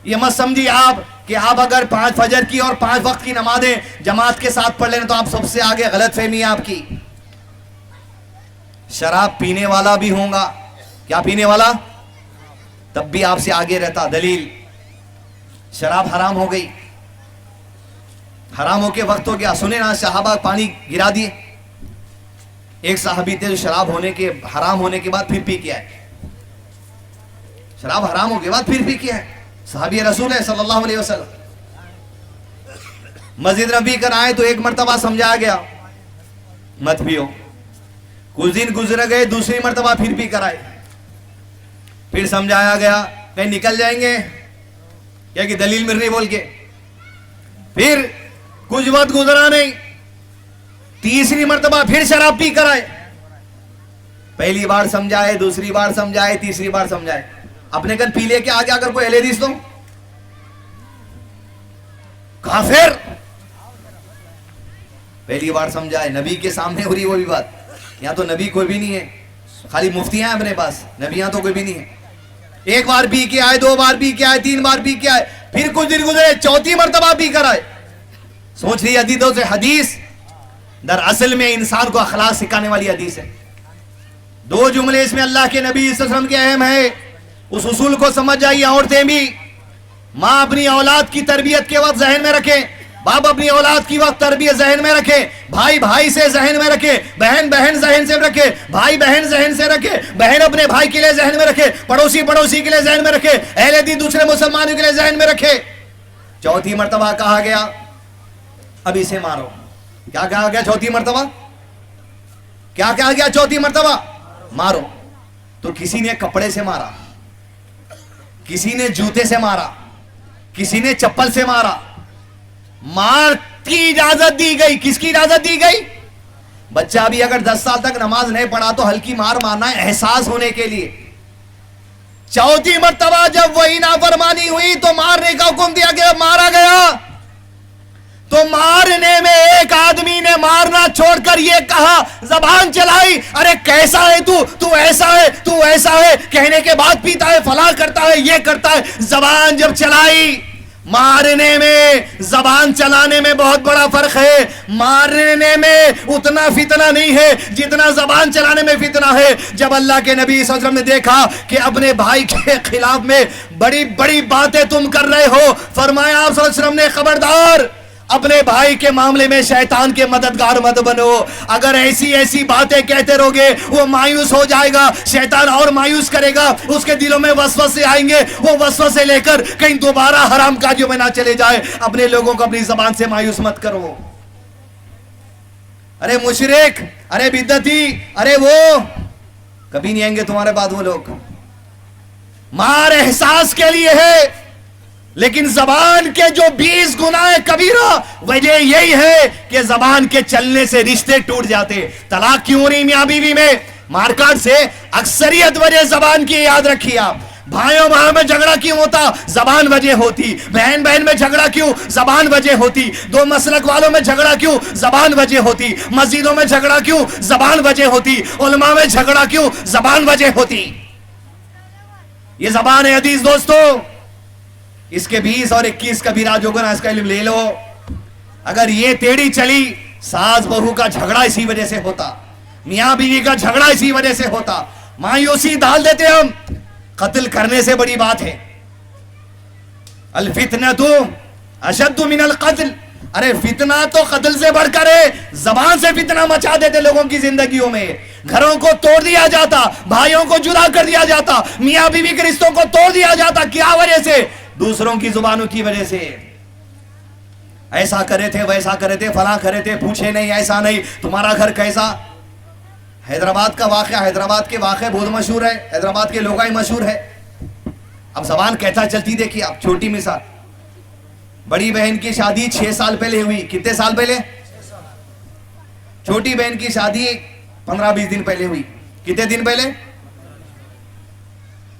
S2: یہ مت سمجھیے آپ کہ آپ اگر 5 فجر کی اور 5 وقت کی نمازیں جماعت کے ساتھ پڑھ لیں تو آپ سب سے آگے. غلط فہمی ہے آپ کی. شراب پینے والا بھی ہوں گا, کیا پینے والا, تب بھی آپ سے آگے رہتا. دلیل, شراب حرام ہو گئی, حرام ہو کے وقت ہو گیا. سنیں نا, صحابہ پانی گرا دیے. ایک صحابی تھے جو شراب ہونے کے, حرام ہونے کے بعد پھر پی کے آئے. شراب حرام ہونے کے بعد پھر پی کے آئے. صحابی رسول ہے صلی اللہ علیہ وسلم. مسجد نبی کر آئے تو ایک مرتبہ سمجھایا گیا مت پیو. کچھ دن گزر گئے, دوسری مرتبہ پھر پی کر آئے. پھر سمجھایا گیا کہیں نکل جائیں گے کیا کہ دلیل مل رہی بول کے. پھر کچھ وقت گزرا نہیں, تیسری مرتبہ پھر شراب پی کر آئے. پہلی بار سمجھائے, دوسری بار سمجھائے, تیسری بار سمجھائے. اپنے گھر پی لے کے آگے اگر کوئی اہل حدیث تو کافر. پہلی بار سمجھائے, نبی کے سامنے ہو رہی وہ بھی بات. یہاں تو نبی کوئی بھی نہیں ہے, خالی مفتیاں ہیں اپنے پاس, نبیاں تو کوئی بھی نہیں ہے. ایک بار پی کے آئے, 2 بار پی کے آئے, 3 بار پی کے آئے, پھر کچھ دن گزرے, چوتھی مرتبہ پی کر آئے. سوچ رہی حدیثوں سے حدیث در اصل میں انسان کو اخلاق سکھانے والی حدیث ہے. 2 جملے اس میں اللہ کے نبی صلی اللہ علیہ وسلم کے اہم ہے. اس اصول کو سمجھ جائیے. عورتیں بھی, ماں اپنی اولاد کی تربیت کے وقت ذہن میں رکھیں, باپ اپنی اولاد کی وقت تربیت ذہن میں رکھے, بھائی بھائی سے ذہن میں رکھے, بہن بہن ذہن سے رکھے, بھائی بہن ذہن سے رکھے, بہن اپنے بھائی کے لیے ذہن میں رکھے, پڑوسی پڑوسی کے لیے ذہن میں رکھے, اہل دین دوسرے مسلمانوں کے لیے ذہن میں رکھے. چوتھی مرتبہ کہا گیا اب اسے مارو. کیا کہا گیا چوتھی مرتبہ؟ کیا کہا گیا چوتھی مرتبہ؟ مارو. تو کسی نے کپڑے سے مارا, کسی نے جوتے سے مارا, کسی نے چپل سے مارا. مار کی اجازت دی گئی. کس کی اجازت دی گئی؟ بچہ بھی اگر 10 سال تک نماز نہیں پڑھا تو ہلکی مار مارنا ہے احساس ہونے کے لیے. چوتھی مرتبہ جب وہی نافرمانی ہوئی تو مارنے کا حکم دیا گیا, مارا گیا. تو مارنے میں ایک آدمی نے مارنا چھوڑ کر یہ کہا, زبان چلائی, ارے کیسا ہے تو ایسا ہے, تو ایسا ہے, کہنے کے بعد پیتا ہے, فلاں کرتا ہے, یہ کرتا ہے. زبان جب چلائی, مارنے میں زبان چلانے میں بہت بڑا فرق ہے. مارنے میں اتنا فتنہ نہیں ہے جتنا زبان چلانے میں فتنہ ہے. جب اللہ کے نبی صلی اللہ علیہ وسلم نے دیکھا کہ اپنے بھائی کے خلاف میں بڑی بڑی باتیں تم کر رہے ہو, فرمایا آپ صلی اللہ علیہ وسلم نے, خبردار اپنے بھائی کے معاملے میں شیطان کے مددگار مت بنو. اگر ایسی باتیں کہتے رہو گے وہ مایوس ہو جائے گا, شیطان اور مایوس کرے گا, اس کے دلوں میں وسوسے آئیں گے, وہ وسوسے لے کر کہیں دوبارہ حرام کاریوں میں نہ چلے جائے. اپنے لوگوں کو اپنی زبان سے مایوس مت کرو. ارے مشرک, ارے بدعتی, ارے وہ کبھی نہیں آئیں گے تمہارے بعد وہ لوگ. مار احساس کے لیے ہے, لیکن زبان کے جو 20 گناہ کبیرہ وجہ یہی ہے کہ زبان کے چلنے سے رشتے ٹوٹ جاتے. طلاق کیوں ہو رہی میاں بیوی میں؟ مارکاٹ سے اکثریت وجہ زبان کی. یاد رکھیے آپ, بھائیوں بھائیوں میں جھگڑا کیوں ہوتا؟ زبان وجہ ہوتی. بہن بہن میں جھگڑا کیوں؟ زبان وجہ ہوتی. 2 مسلک والوں میں جھگڑا کیوں؟ زبان وجہ ہوتی. مسجدوں میں جھگڑا کیوں؟ زبان وجہ ہوتی. علماء میں جھگڑا کیوں؟ زبان وجہ ہوتی. یہ زبان ہے حدیث دوستو. اس کے 20 اور 21 کبیرہ جو گناہ, اس کا علم لے لو. اگر یہ ٹیڑھی چلی, ساس بہو کا جھگڑا اسی وجہ سے ہوتا, میاں بیوی کا جھگڑا اسی وجہ سے ہوتا. مایوسی ڈال دیتے ہم. قتل کرنے سے بڑی بات ہے. الفتنۃ اشد من القتل. ارے فتنہ تو قتل سے بڑھ کر ہے. زبان سے فتنہ مچا دیتے لوگوں کی زندگیوں میں. گھروں کو توڑ دیا جاتا, بھائیوں کو جدا کر دیا جاتا, میاں بیوی کے رشتوں کو توڑ دیا جاتا. کیا وجہ سے؟ دوسروں کی زبانوں کی وجہ سے. ایسا کرے تھے, ویسا کرے تھے, فلاں کرے تھے, پوچھے نہیں, ایسا نہیں, تمہارا گھر کیسا. حیدرآباد کا واقعہ, حیدرآباد کے واقعے بہت مشہور ہے, حیدرآباد کے لوگائی مشہور ہے. اب زبان کیسا چلتی دیکھیے آپ. چھوٹی مثال, بڑی بہن کی شادی 6 سال پہلے ہوئی. کتنے سال پہلے؟ چھوٹی بہن کی شادی 15-20 دن پہلے ہوئی. کتنے دن پہلے؟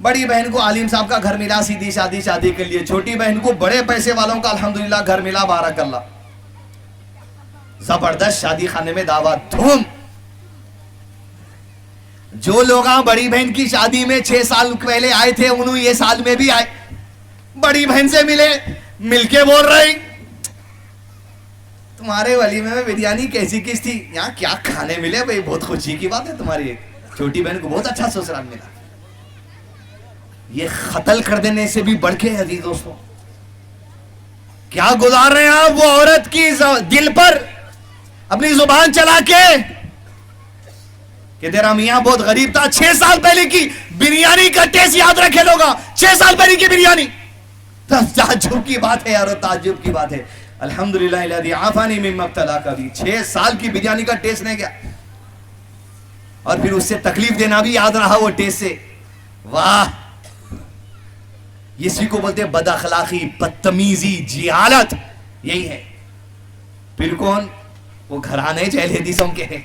S2: بڑی بہن کو عالم صاحب کا گھر ملا, سیدھی شادی کے لیے. چھوٹی بہن کو بڑے پیسے والوں کا الحمدللہ گھر ملا, بارک اللہ. زبردست شادی خانے میں دعوت, دھوم. جو لوگ بڑی بہن کی شادی میں 6 سال پہلے آئے تھے انہوں یہ سال میں بھی آئے, بڑی بہن سے ملے, مل کے بول رہے تمہارے ولیمے میں بریانی کیسی کس تھی, یہاں کیا کھانے ملے بھائی, بہت خوشی کی بات ہے, تمہاری چھوٹی بہن کو بہت اچھا سسرال ملا. یہ قتل کر دینے سے بھی بڑھ کے عزیز دوستوں کیا گزار رہے ہیں آپ وہ عورت کی دل پر اپنی زبان چلا کے کہ تیرا میاں بہت غریب تھا. 6 سال پہلے کی بریانی کا ٹیسٹ یاد رکھے لوگ, 6 سال پہلے کی بریانی. تعجب کی بات ہے یار, تعجب کی بات ہے. الحمدللہ الذی عافانی مما ابتلاک بھی 6 سال کی بریانی کا ٹیسٹ نہیں گیا, اور پھر اس سے تکلیف دینا بھی یاد رہا وہ ٹیسٹ سے. واہ, اسی کو بولتے بد اخلاقی, بدتمیزی, جہالت, یہی ہے. پھر کون, وہ گھرانے جہل حدیثوں کے ہیں.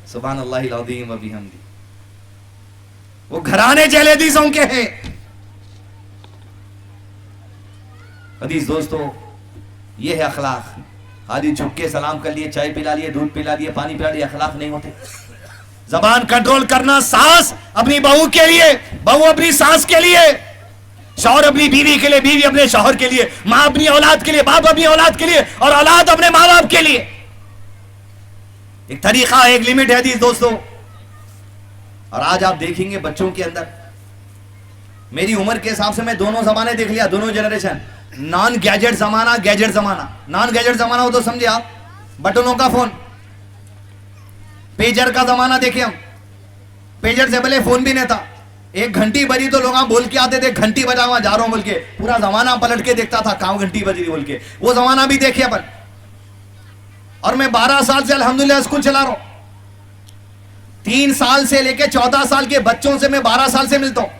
S2: سبحان اللہ العظیم و بحمدہ, وہ گھرانے جہل حدیثوں کے ہیں. حدیث دوستو یہ ہے اخلاق. خالی جھک کے سلام کر لیے, چائے پلا لیے, دودھ پلا لیے, پانی پلا لیے, اخلاق نہیں ہوتے. زبان کنٹرول کرنا, ساس اپنی بہو کے لیے, بہو اپنی ساس کے لیے, شوہر اپنی بیوی کے لیے, بیوی اپنے شوہر کے لیے, ماں اپنی اولاد کے لیے, باپ اپنی اولاد کے لیے, اور اولاد اپنے ماں باپ کے لیے. ایک طریقہ, ایک لمٹ ہے حدیث دوستو. اور آج آپ دیکھیں گے بچوں کے اندر, میری عمر کے حساب سے میں دونوں زمانے دیکھ لیا, دونوں جنریشن. نان گیجٹ زمانہ, گیجٹ زمانہ. نان گیجٹ زمانہ ہو تو سمجھے آپ, بٹنوں کا فون. پیجر کا زمانہ دیکھیں ہم, پیجر سے پہلے فون بھی نہیں تھا. 1 گھنٹی بجی تو لوگ بول کے آتے تھے گھنٹی بجا ہوا جا رہا ہوں بول کے, پورا زمانہ پلٹ کے دیکھتا تھا کہاں گھنٹی بج رہی بول کے. وہ زمانہ بھی دیکھے اپن. اور میں 12 سال سے الحمدللہ اسکول چلا رہا ہوں. 3 سال سے لے کے 14 سال کے بچوں سے میں 12 سال سے ملتا ہوں.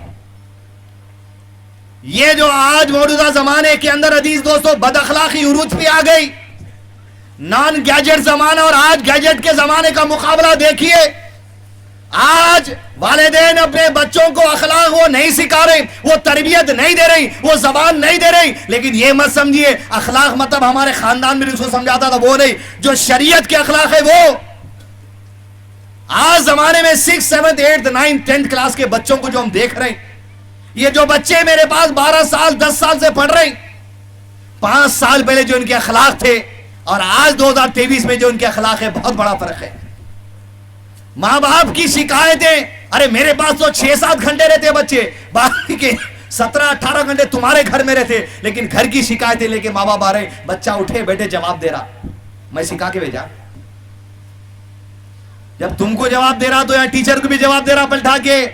S2: یہ جو آج موجودہ زمانے کے اندر عزیز دوستوں بد اخلاقی عروج پہ آ گئی, نان گیجٹ زمانہ اور آج گیجٹ کے زمانے کا مقابلہ دیکھیے. آج والدین اپنے بچوں کو اخلاق وہ نہیں سکھا رہے, وہ تربیت نہیں دے رہی, وہ زبان نہیں دے رہی. لیکن یہ مت سمجھیے اخلاق مطلب ہمارے خاندان میں جس کو سمجھاتا تھا وہ نہیں. جو شریعت کے اخلاق ہے وہ آج زمانے میں 6, 7, 8, 9, 10 کلاس کے بچوں کو جو ہم دیکھ رہے ہیں, یہ جو بچے میرے پاس 12 سال 10 سال سے پڑھ رہے ہیں, 5 سال پہلے جو ان کے اخلاق تھے اور آج 2023 میں جو ان کے اخلاق ہے, بہت بڑا فرق ہے. ماں باپ کی شکایتیں, ارے میرے پاس تو 6-7 گھنٹے رہتے بچے, باقی کے 17-18 گھنٹے تمہارے گھر میں رہتے. لیکن گھر کی شکایتیں لے کے ماں باپ آ رہے, بچہ اٹھے بیٹھے جواب دے رہا. میں سکھا کے بھیجا, جب تم کو جواب دے رہا تو یہاں ٹیچر کو بھی جواب دے رہا پلٹا کے.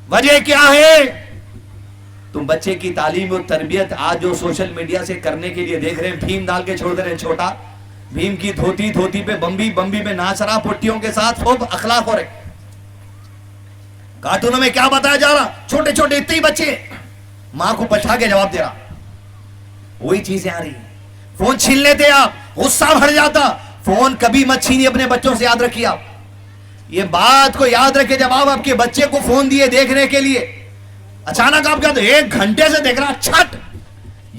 S2: وجہ کیا ہے؟ تم بچے کی تعلیم اور تربیت آج جو سوشل میڈیا سے کرنے کے لیے دیکھ رہے ہیں, بھیم ڈال کے چھوڑ دے رہے ہیں. چھوٹا بھیم کی دھوتی, دھوتی پہ بمبی, بمبی پہ ناچ رہا, پٹیوں کے ساتھ خوب اخلاق ہو رہے. کارٹونوں میں کیا بتایا جا رہا, چھوٹے چھوٹے اتنے ہی بچے ماں کو پلٹا کے جواب دے رہا. وہی چیزیں آ رہی. فون چھین لیتے آپ, غصہ بھر جاتا. فون کبھی مت چھینی اپنے بچوں سے, یاد رکھیے آپ یہ بات کو یاد رکھے. جب آپ کے بچے کو فون دیے دیکھنے کے لیے, اچانک آپ کیا تو 1 گھنٹے سے دیکھ رہا, چھٹ,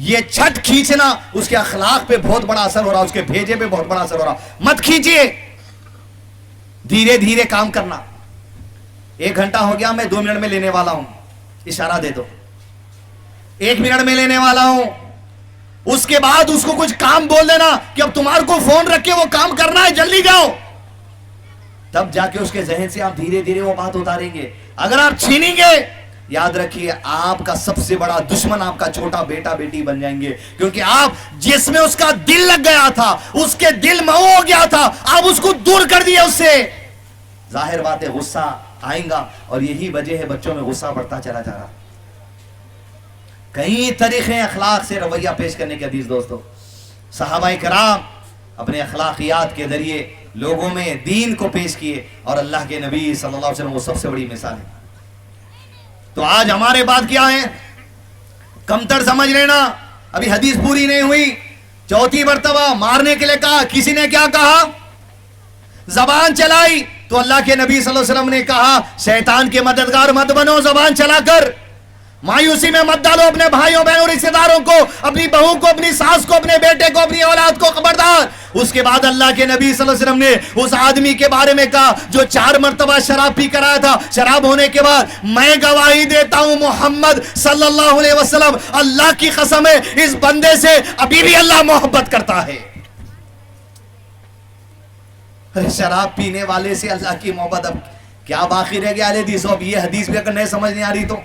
S2: یہ چھٹ کھینچنا اس کے اخلاق پہ بہت بڑا اثر ہو رہا, اس کے بھیجے پہ بہت بڑا اثر ہو رہا. مت کھینچیے, دھیرے دھیرے کام کرنا. 1 گھنٹہ ہو گیا, میں 2 منٹ میں لینے والا ہوں, اشارہ دے دو. 1 منٹ میں لینے والا ہوں, اس کے بعد اس کو کچھ کام بول دینا کہ اب تمہارے کو فون رکھ کے وہ کام کرنا ہے, جلدی جاؤ. تب جا کے اس کے ذہن سے آپ دھیرے دھیرے وہ بات اتاریں گے. اگر آپ چھینیں گے, یاد رکھیے آپ کا سب سے بڑا دشمن آپ کا چھوٹا بیٹا بیٹی بن جائیں گے. کیونکہ آپ جس میں اس کا دل لگ گیا تھا, اس کے دل مئو ہو گیا تھا, آپ اس کو دور کر دیا اس سے. ظاہر بات ہے غصہ آئیں گا, اور یہی وجہ ہے بچوں میں غصہ بڑھتا چلا جا رہا. کئی طریقے اخلاق سے رویہ پیش کرنے کے عزیز دوستو. صحابہ کرام اپنے اخلاقیات کے ذریعے لوگوں میں دین کو پیش کیے, اور اللہ کے نبی صلی اللہ علیہ وسلم وہ سب سے بڑی مثال ہے. تو آج ہمارے بات کیا ہے, کمتر سمجھ لینا. ابھی حدیث پوری نہیں ہوئی, 4تھی مرتبہ مارنے کے لیے کہا. کسی نے کیا کہا, زبان چلائی, تو اللہ کے نبی صلی اللہ علیہ وسلم نے کہا شیطان کے مددگار مت بنو زبان چلا کر. مایوسی میں مت ڈالو اپنے بھائیوں بہنوں رشتے داروں کو, اپنی بہو کو, اپنی ساس کو, اپنے بیٹے کو, اپنی اولاد کو. خبردار, اس کے بعد اللہ کے نبی صلی اللہ علیہ وسلم نے اس آدمی کے بارے میں کہا جو 4 مرتبہ شراب پی کر آیا تھا. شراب ہونے کے بعد میں گواہی دیتا ہوں محمد صلی اللہ علیہ وسلم اللہ کی قسم ہے اس بندے سے ابھی بھی اللہ محبت کرتا ہے. شراب پینے والے سے اللہ کی محبت اب کیا باقی رہ گیا حدیث. اب یہ حدیث بھی اگر نہیں سمجھ نہیں آ رہی تو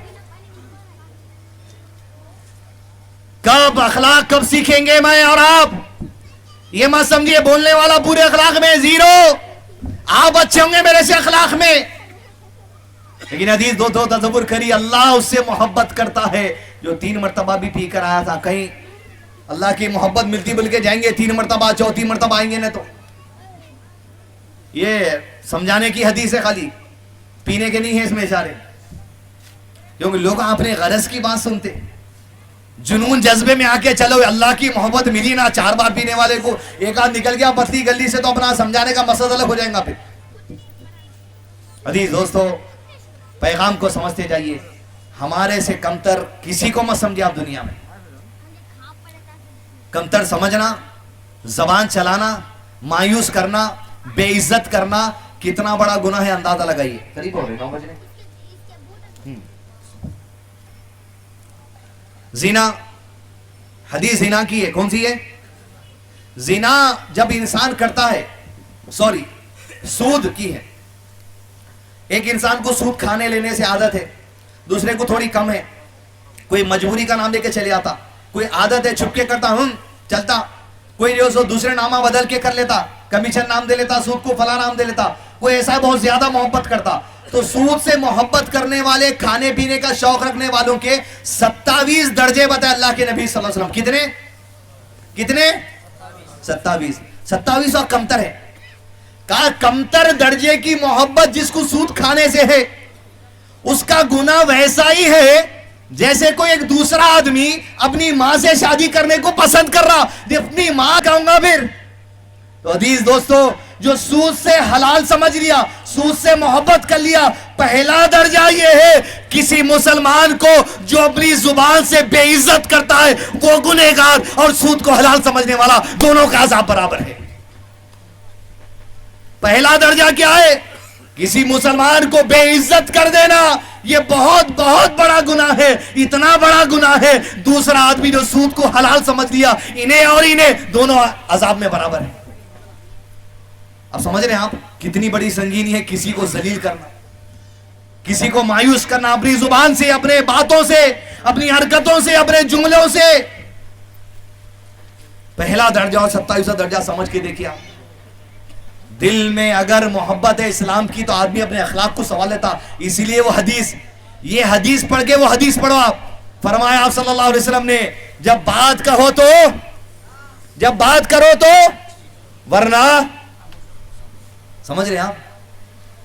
S2: کب اخلاق کب سیکھیں گے میں اور آپ؟ یہ مت سمجھیے بولنے والا پورے اخلاق میں زیرو، آپ اچھے ہوں گے میرے سے اخلاق میں، لیکن حدیث دو تصور کری اللہ اس سے محبت کرتا ہے جو 3 مرتبہ بھی پی کر آیا تھا. کہیں اللہ کی محبت ملتی بلکہ جائیں گے 3 مرتبہ 4 مرتبہ آئیں گے نہ. تو یہ سمجھانے کی حدیث ہے، خالی پینے کے نہیں ہے اس میں اشارے. کیونکہ لوگ اپنے غرض کی بات سنتے، جنون جذبے میں آ کے چلو اللہ کی محبت ملی نا 4 بار پینے والے کو، ایک آدھ نکل گیا پتلی گلی سے تو اپنا سمجھانے کا مقصد الگ ہو جائے گا. پھر حدیث دوستو پیغام کو سمجھتے جائیے. ہمارے سے کمتر کسی کو مت سمجھے آپ دنیا میں. کمتر سمجھنا، زبان چلانا، مایوس کرنا، بے عزت کرنا کتنا بڑا گناہ ہے اندازہ لگائیے. قریب ہو رہے 9 بجے. زنا، حدیث زنا کی ہے. کون سی ہے؟ زنا جب انسان کرتا ہے، سود کی ہے. ایک انسان کو سود کھانے لینے سے عادت ہے، دوسرے کو تھوڑی کم ہے. کوئی مجبوری کا نام لے کے چلے آتا، کوئی عادت ہے چھپ کے کرتا چلتا، کوئی جو سو دوسرے نامہ بدل کے کر لیتا، کمیشن نام دے لیتا، سود کو فلاں نام دے لیتا، کوئی ایسا بہت زیادہ محبت کرتا. تو سود سے محبت کرنے والے، کھانے پینے کا شوق رکھنے والوں کے 27 درجے بتائے اللہ کے نبی صلی اللہ علیہ وسلم. کتنے 27 اور کمتر ہے. کہا کمتر درجے کی محبت جس کو سود کھانے سے ہے اس کا گناہ ویسا ہی ہے جیسے کوئی ایک دوسرا آدمی اپنی ماں سے شادی کرنے کو پسند کر رہا. اپنی ماں کہوں گا پھر. تو حدیث دوستو جو سود سے حلال سمجھ لیا، سود سے محبت کر لیا، پہلا درجہ یہ ہے کسی مسلمان کو جو اپنی زبان سے بے عزت کرتا ہے وہ گنہگار اور سود کو حلال سمجھنے والا دونوں کا عذاب برابر ہے. پہلا درجہ کیا ہے؟ کسی مسلمان کو بے عزت کر دینا. یہ بہت بہت بڑا گناہ ہے، اتنا بڑا گناہ ہے دوسرا آدمی جو سود کو حلال سمجھ لیا انہیں اور انہیں دونوں عذاب میں برابر ہیں. اب سمجھ رہے ہیں آپ کتنی بڑی سنگینی ہے کسی کو ذلیل کرنا، کسی کو مایوس کرنا اپنی زبان سے، اپنے باتوں سے، اپنی حرکتوں سے، اپنے جملوں سے. پہلا درجہ اور 27واں درجہ سمجھ کے دیکھیں آپ. دل میں اگر محبت ہے اسلام کی تو آدمی اپنے اخلاق کو سنوار لیتا. اسی لیے وہ حدیث، یہ حدیث پڑھ کے وہ حدیث پڑھو آپ. فرمایا آپ صلی اللہ علیہ وسلم نے جب بات کرو تو ورنہ، سمجھ رہے ہیں آپ،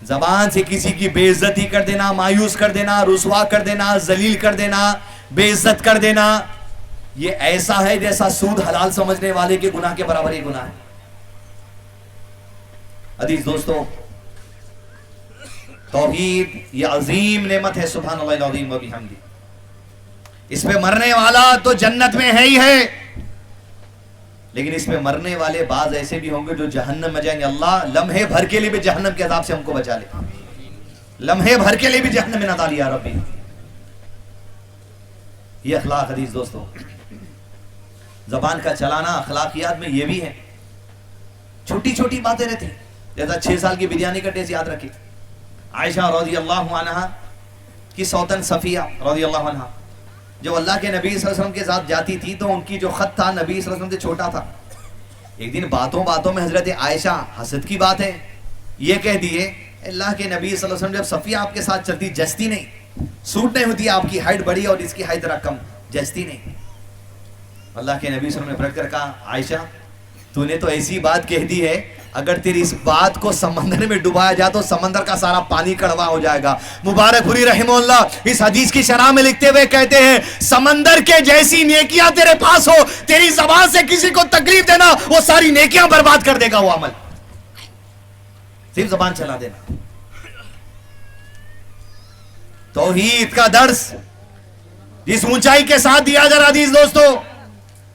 S2: زبان سے کسی کی بے عزتی کر دینا، مایوس کر دینا، رسوا کر دینا، ذلیل کر دینا، بے عزت کر دینا، یہ ایسا ہے جیسا سود حلال سمجھنے والے کے گناہ کے برابر ہی گناہ ہے. حدیث دوستو توحید یہ عظیم نعمت ہے، سبحان اللہ العظیم و بحمدہ. اس پہ مرنے والا تو جنت میں ہے ہی ہے، لیکن اس میں مرنے والے بعض ایسے بھی ہوں گے جو جہنم میں جائیں گے. اللہ لمحے بھر کے لیے بھی جہنم کے عذاب سے ہم کو بچا لے، لمحے بھر کے لیے بھی جہنم میں نہ ڈال یا ربی. یہ اخلاق حدیث دوستو، زبان کا چلانا اخلاقیات میں یہ بھی ہے. چھوٹی چھوٹی باتیں رہتی، جیسا 6 سال کی بریانی کا ٹیسٹ یاد رکھیں. عائشہ رضی اللہ عنہا کی سوتن صفیہ رضی اللہ عنہا جب اللہ کے نبی صلی اللہ علیہ وسلم کے ساتھ جاتی تھی تو ان کی جو خط تھا نبی صلی اللہ علیہ وسلم سے چھوٹا تھا. ایک دن باتوں میں حضرت عائشہ، حسد کی بات ہے، یہ کہہ دیے اللہ کے نبی صلی اللہ علیہ وسلم جب صفیہ آپ کے ساتھ چلتی جچتی نہیں، سوٹ نہیں ہوتی، آپ کی ہائٹ بڑی اور اس کی ہائٹ ذرا کم، جچتی نہیں. اللہ کے نبی صلی اللہ علیہ وسلم نے پلٹ کر کہا عائشہ تو نے تو ایسی بات کہہ دی ہے اگر تیری اس بات کو سمندر میں ڈبایا جائے تو سمندر کا سارا پانی کڑوا ہو جائے گا. مبارک پوری رحمہ اللہ اس حدیث کی شرح میں لکھتے ہوئے کہتے ہیں سمندر کے جیسی نیکیاں تیرے پاس ہو، تیری زبان سے کسی کو تکلیف دینا وہ ساری نیکیاں برباد کر دے گا. وہ عمل صرف زبان چلا دینا. توحید کا درس جس اونچائی کے ساتھ دیا جا رہا حدیث دوستو،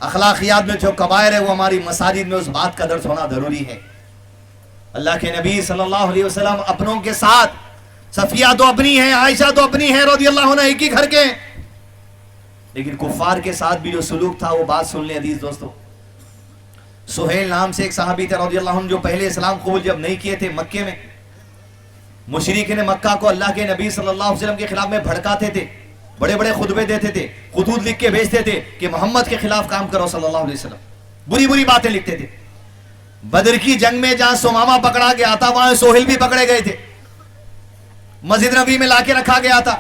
S2: اخلاقیات میں جو کبائر ہے وہ ہماری مساجد میں اس بات کا درس ہونا ضروری ہے. اللہ کے نبی صلی اللہ علیہ وسلم اپنوں کے ساتھ، صفیہ تو اپنی ہیں، عائشہ تو اپنی ہیں رضی اللہ عنہ، ایک ہی گھر کے ہیں، لیکن کفار کے ساتھ بھی جو سلوک تھا وہ بات سن لیں عزیز دوستو. سہیل نام سے ایک صحابی تھے رضی اللہ عنہ جو پہلے اسلام قبول جب نہیں کیے تھے، مکے میں مشرکین مکہ کو اللہ کے نبی صلی اللہ علیہ وسلم کے خلاف میں بھڑکاتے تھے، بڑے بڑے خطبے دیتے تھے، خطوط لکھ کے بھیجتے تھے کہ محمد کے خلاف کام کرو صلی اللہ علیہ وسلم، بری بری باتیں لکھتے تھے. بدر کی جنگ میں جہاں سمامہ پکڑا گیا تھا وہاں سہیل بھی پکڑے گئے تھے، مسجد نبی میں لا کے رکھا گیا تھا.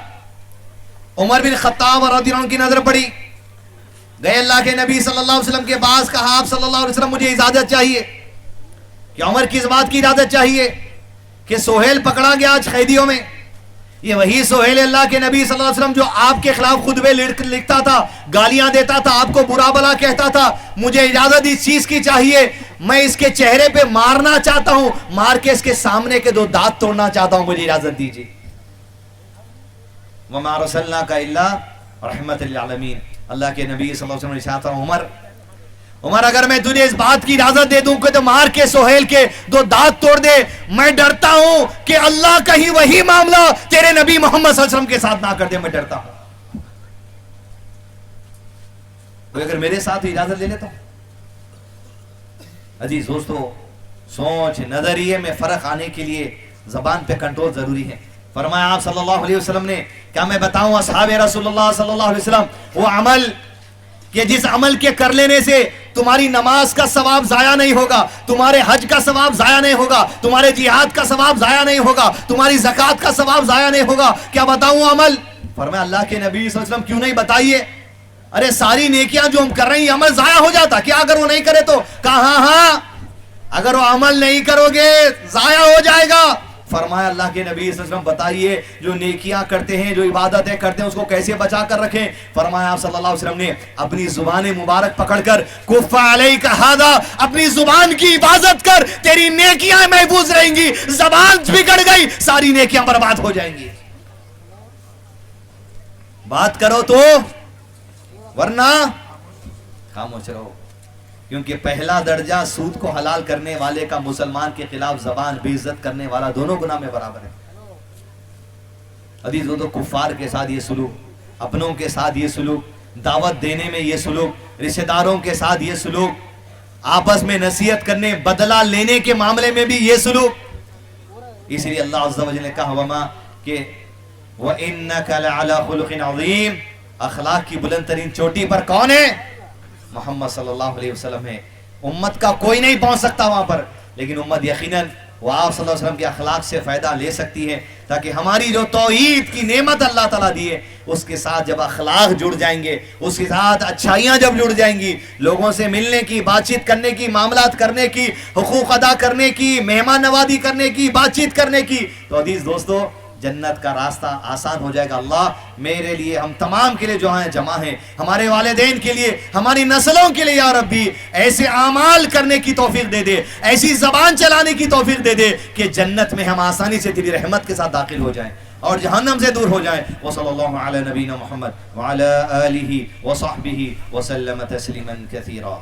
S2: عمر بن خطاب رضی اللہ عنہ کی نظر پڑی، گئے اللہ کے نبی صلی اللہ علیہ وسلم کے پاس، کہا آپ صلی اللہ علیہ وسلم مجھے اجازت چاہیے. کہ عمر کس بات کی اجازت چاہیے؟ کہ سہیل پکڑا گیا آج قیدیوں میں، یہ وہی سہیل اللہ کے نبی صلی اللہ علیہ وسلم جو آپ کے خلاف خطبے لکھتا تھا، گالیاں دیتا تھا، آپ کو برا بلا کہتا تھا. مجھے اجازت اس چیز کی چاہیے، میں اس کے چہرے پہ مارنا چاہتا ہوں، مار کے اس کے سامنے کے 2 دانت توڑنا چاہتا ہوں، مجھے اجازت دیجیے. وَمَا رَسَلْنَاكَ إِلَّا رَحْمَةً لِلْعَالَمِينَ. اللہ کے نبی صلی اللہ علیہ وسلم نے ارشاد فرمایا، عمر اگر میں تجھے اس بات کی اجازت دے دوں کہ تو مار کے سہیل کے 2 دانت توڑ دے، میں ڈرتا ہوں کہ اللہ کہیں وہی معاملہ تیرے نبی محمد صلی اللہ علیہ وسلم کے ساتھ نہ کر دے، میں ڈرتا ہوں. کوئی اگر میرے ساتھ اجازت لے لیتا ہوں. عزیز دوستو، سوچ نظریے میں فرق آنے کے لیے زبان پہ کنٹرول ضروری ہے. فرمایا آپ صلی اللہ علیہ وسلم نے، کیا میں بتاؤں اصحاب رسول اللہ صلی اللہ علیہ وسلم وہ عمل کہ جس عمل کے کر لینے سے تمہاری نماز کا ثواب ضائع نہیں ہوگا، تمہارے حج کا ثواب ضائع نہیں ہوگا، تمہارے جہاد کا ثواب ضائع نہیں ہوگا، تمہاری زکوٰۃ کا ثواب ضائع نہیں ہوگا. کیا بتاؤں عمل؟ فرمایا اللہ کے نبی صلی اللہ علیہ وسلم کیوں نہیں بتائیے. ارے ساری نیکیاں جو ہم کر رہے ہیں عمل ضائع ہو جاتا، کیا اگر وہ نہیں کرے تو؟ کہا ہاں اگر وہ عمل نہیں کرو گے ضائع ہو جائے گا. فرمایا اللہ کے نبی صلی اللہ علیہ وسلم بتائیے جو نیکیاں کرتے ہیں، جو عبادتیں کرتے ہیں، اس کو کیسے بچا کر رکھیں. فرمایا آپ صلی اللہ علیہ وسلم نے اپنی زبان مبارک پکڑ کر، کف علیک ھذا، اپنی زبان کی حفاظت کر، تیری نیکیاں محفوظ رہیں گی. زبان بگڑ گئی ساری نیکیاں برباد ہو جائیں گی. بات کرو تو، ورنہ خاموش رہو. کیونکہ پہلا درجہ سود کو حلال کرنے والے کا مسلمان کے خلاف زبان بے عزت کرنے والا دونوں گناہ میں برابر ہے. عزیزو، تو کفار کے ساتھ یہ سلوک، اپنوں کے ساتھ یہ سلوک، دعوت دینے میں یہ سلوک، رشتہ داروں کے ساتھ یہ سلوک، آپس میں نصیحت کرنے، بدلہ لینے کے معاملے میں بھی یہ سلوک. اس لیے اللہ عز و جل نے کہا وما کہ وَإِنَّكَ لَعَلَى خُلُقٍ عَظِيمٍ. اخلاق کی بلند ترین چوٹی پر کون ہے؟ محمد صلی اللہ علیہ وسلم ہے. امت کا کوئی نہیں پہنچ سکتا وہاں پر، لیکن امت یقیناً وہ آپ صلی اللہ علیہ وسلم کے اخلاق سے فائدہ لے سکتی ہے، تاکہ ہماری جو توحید کی نعمت اللہ تعالیٰ دی ہے اس کے ساتھ جب اخلاق جڑ جائیں گے، اس کے ساتھ اچھائیاں جب جڑ جائیں گی، لوگوں سے ملنے کی، بات چیت کرنے کی، معاملات کرنے کی، حقوق ادا کرنے کی، مہمان نوازی کرنے کی، بات چیت کرنے کی، تو عزیز دوستو جنت کا راستہ آسان ہو جائے گا. اللہ میرے لیے، ہم تمام کے لیے جو ہیں جمع ہیں، ہمارے والدین کے لیے، ہماری نسلوں کے لیے یا ربی ایسے اعمال کرنے کی توفیق دے دے، ایسی زبان چلانے کی توفیق دے دے کہ جنت میں ہم آسانی سے تیری رحمت کے ساتھ داخل ہو جائیں اور جہنم سے دور ہو جائیں. وصلی اللہ علی نبینا محمد وعلی آلہ وصحبہ وسلم تسلیما کثیرا.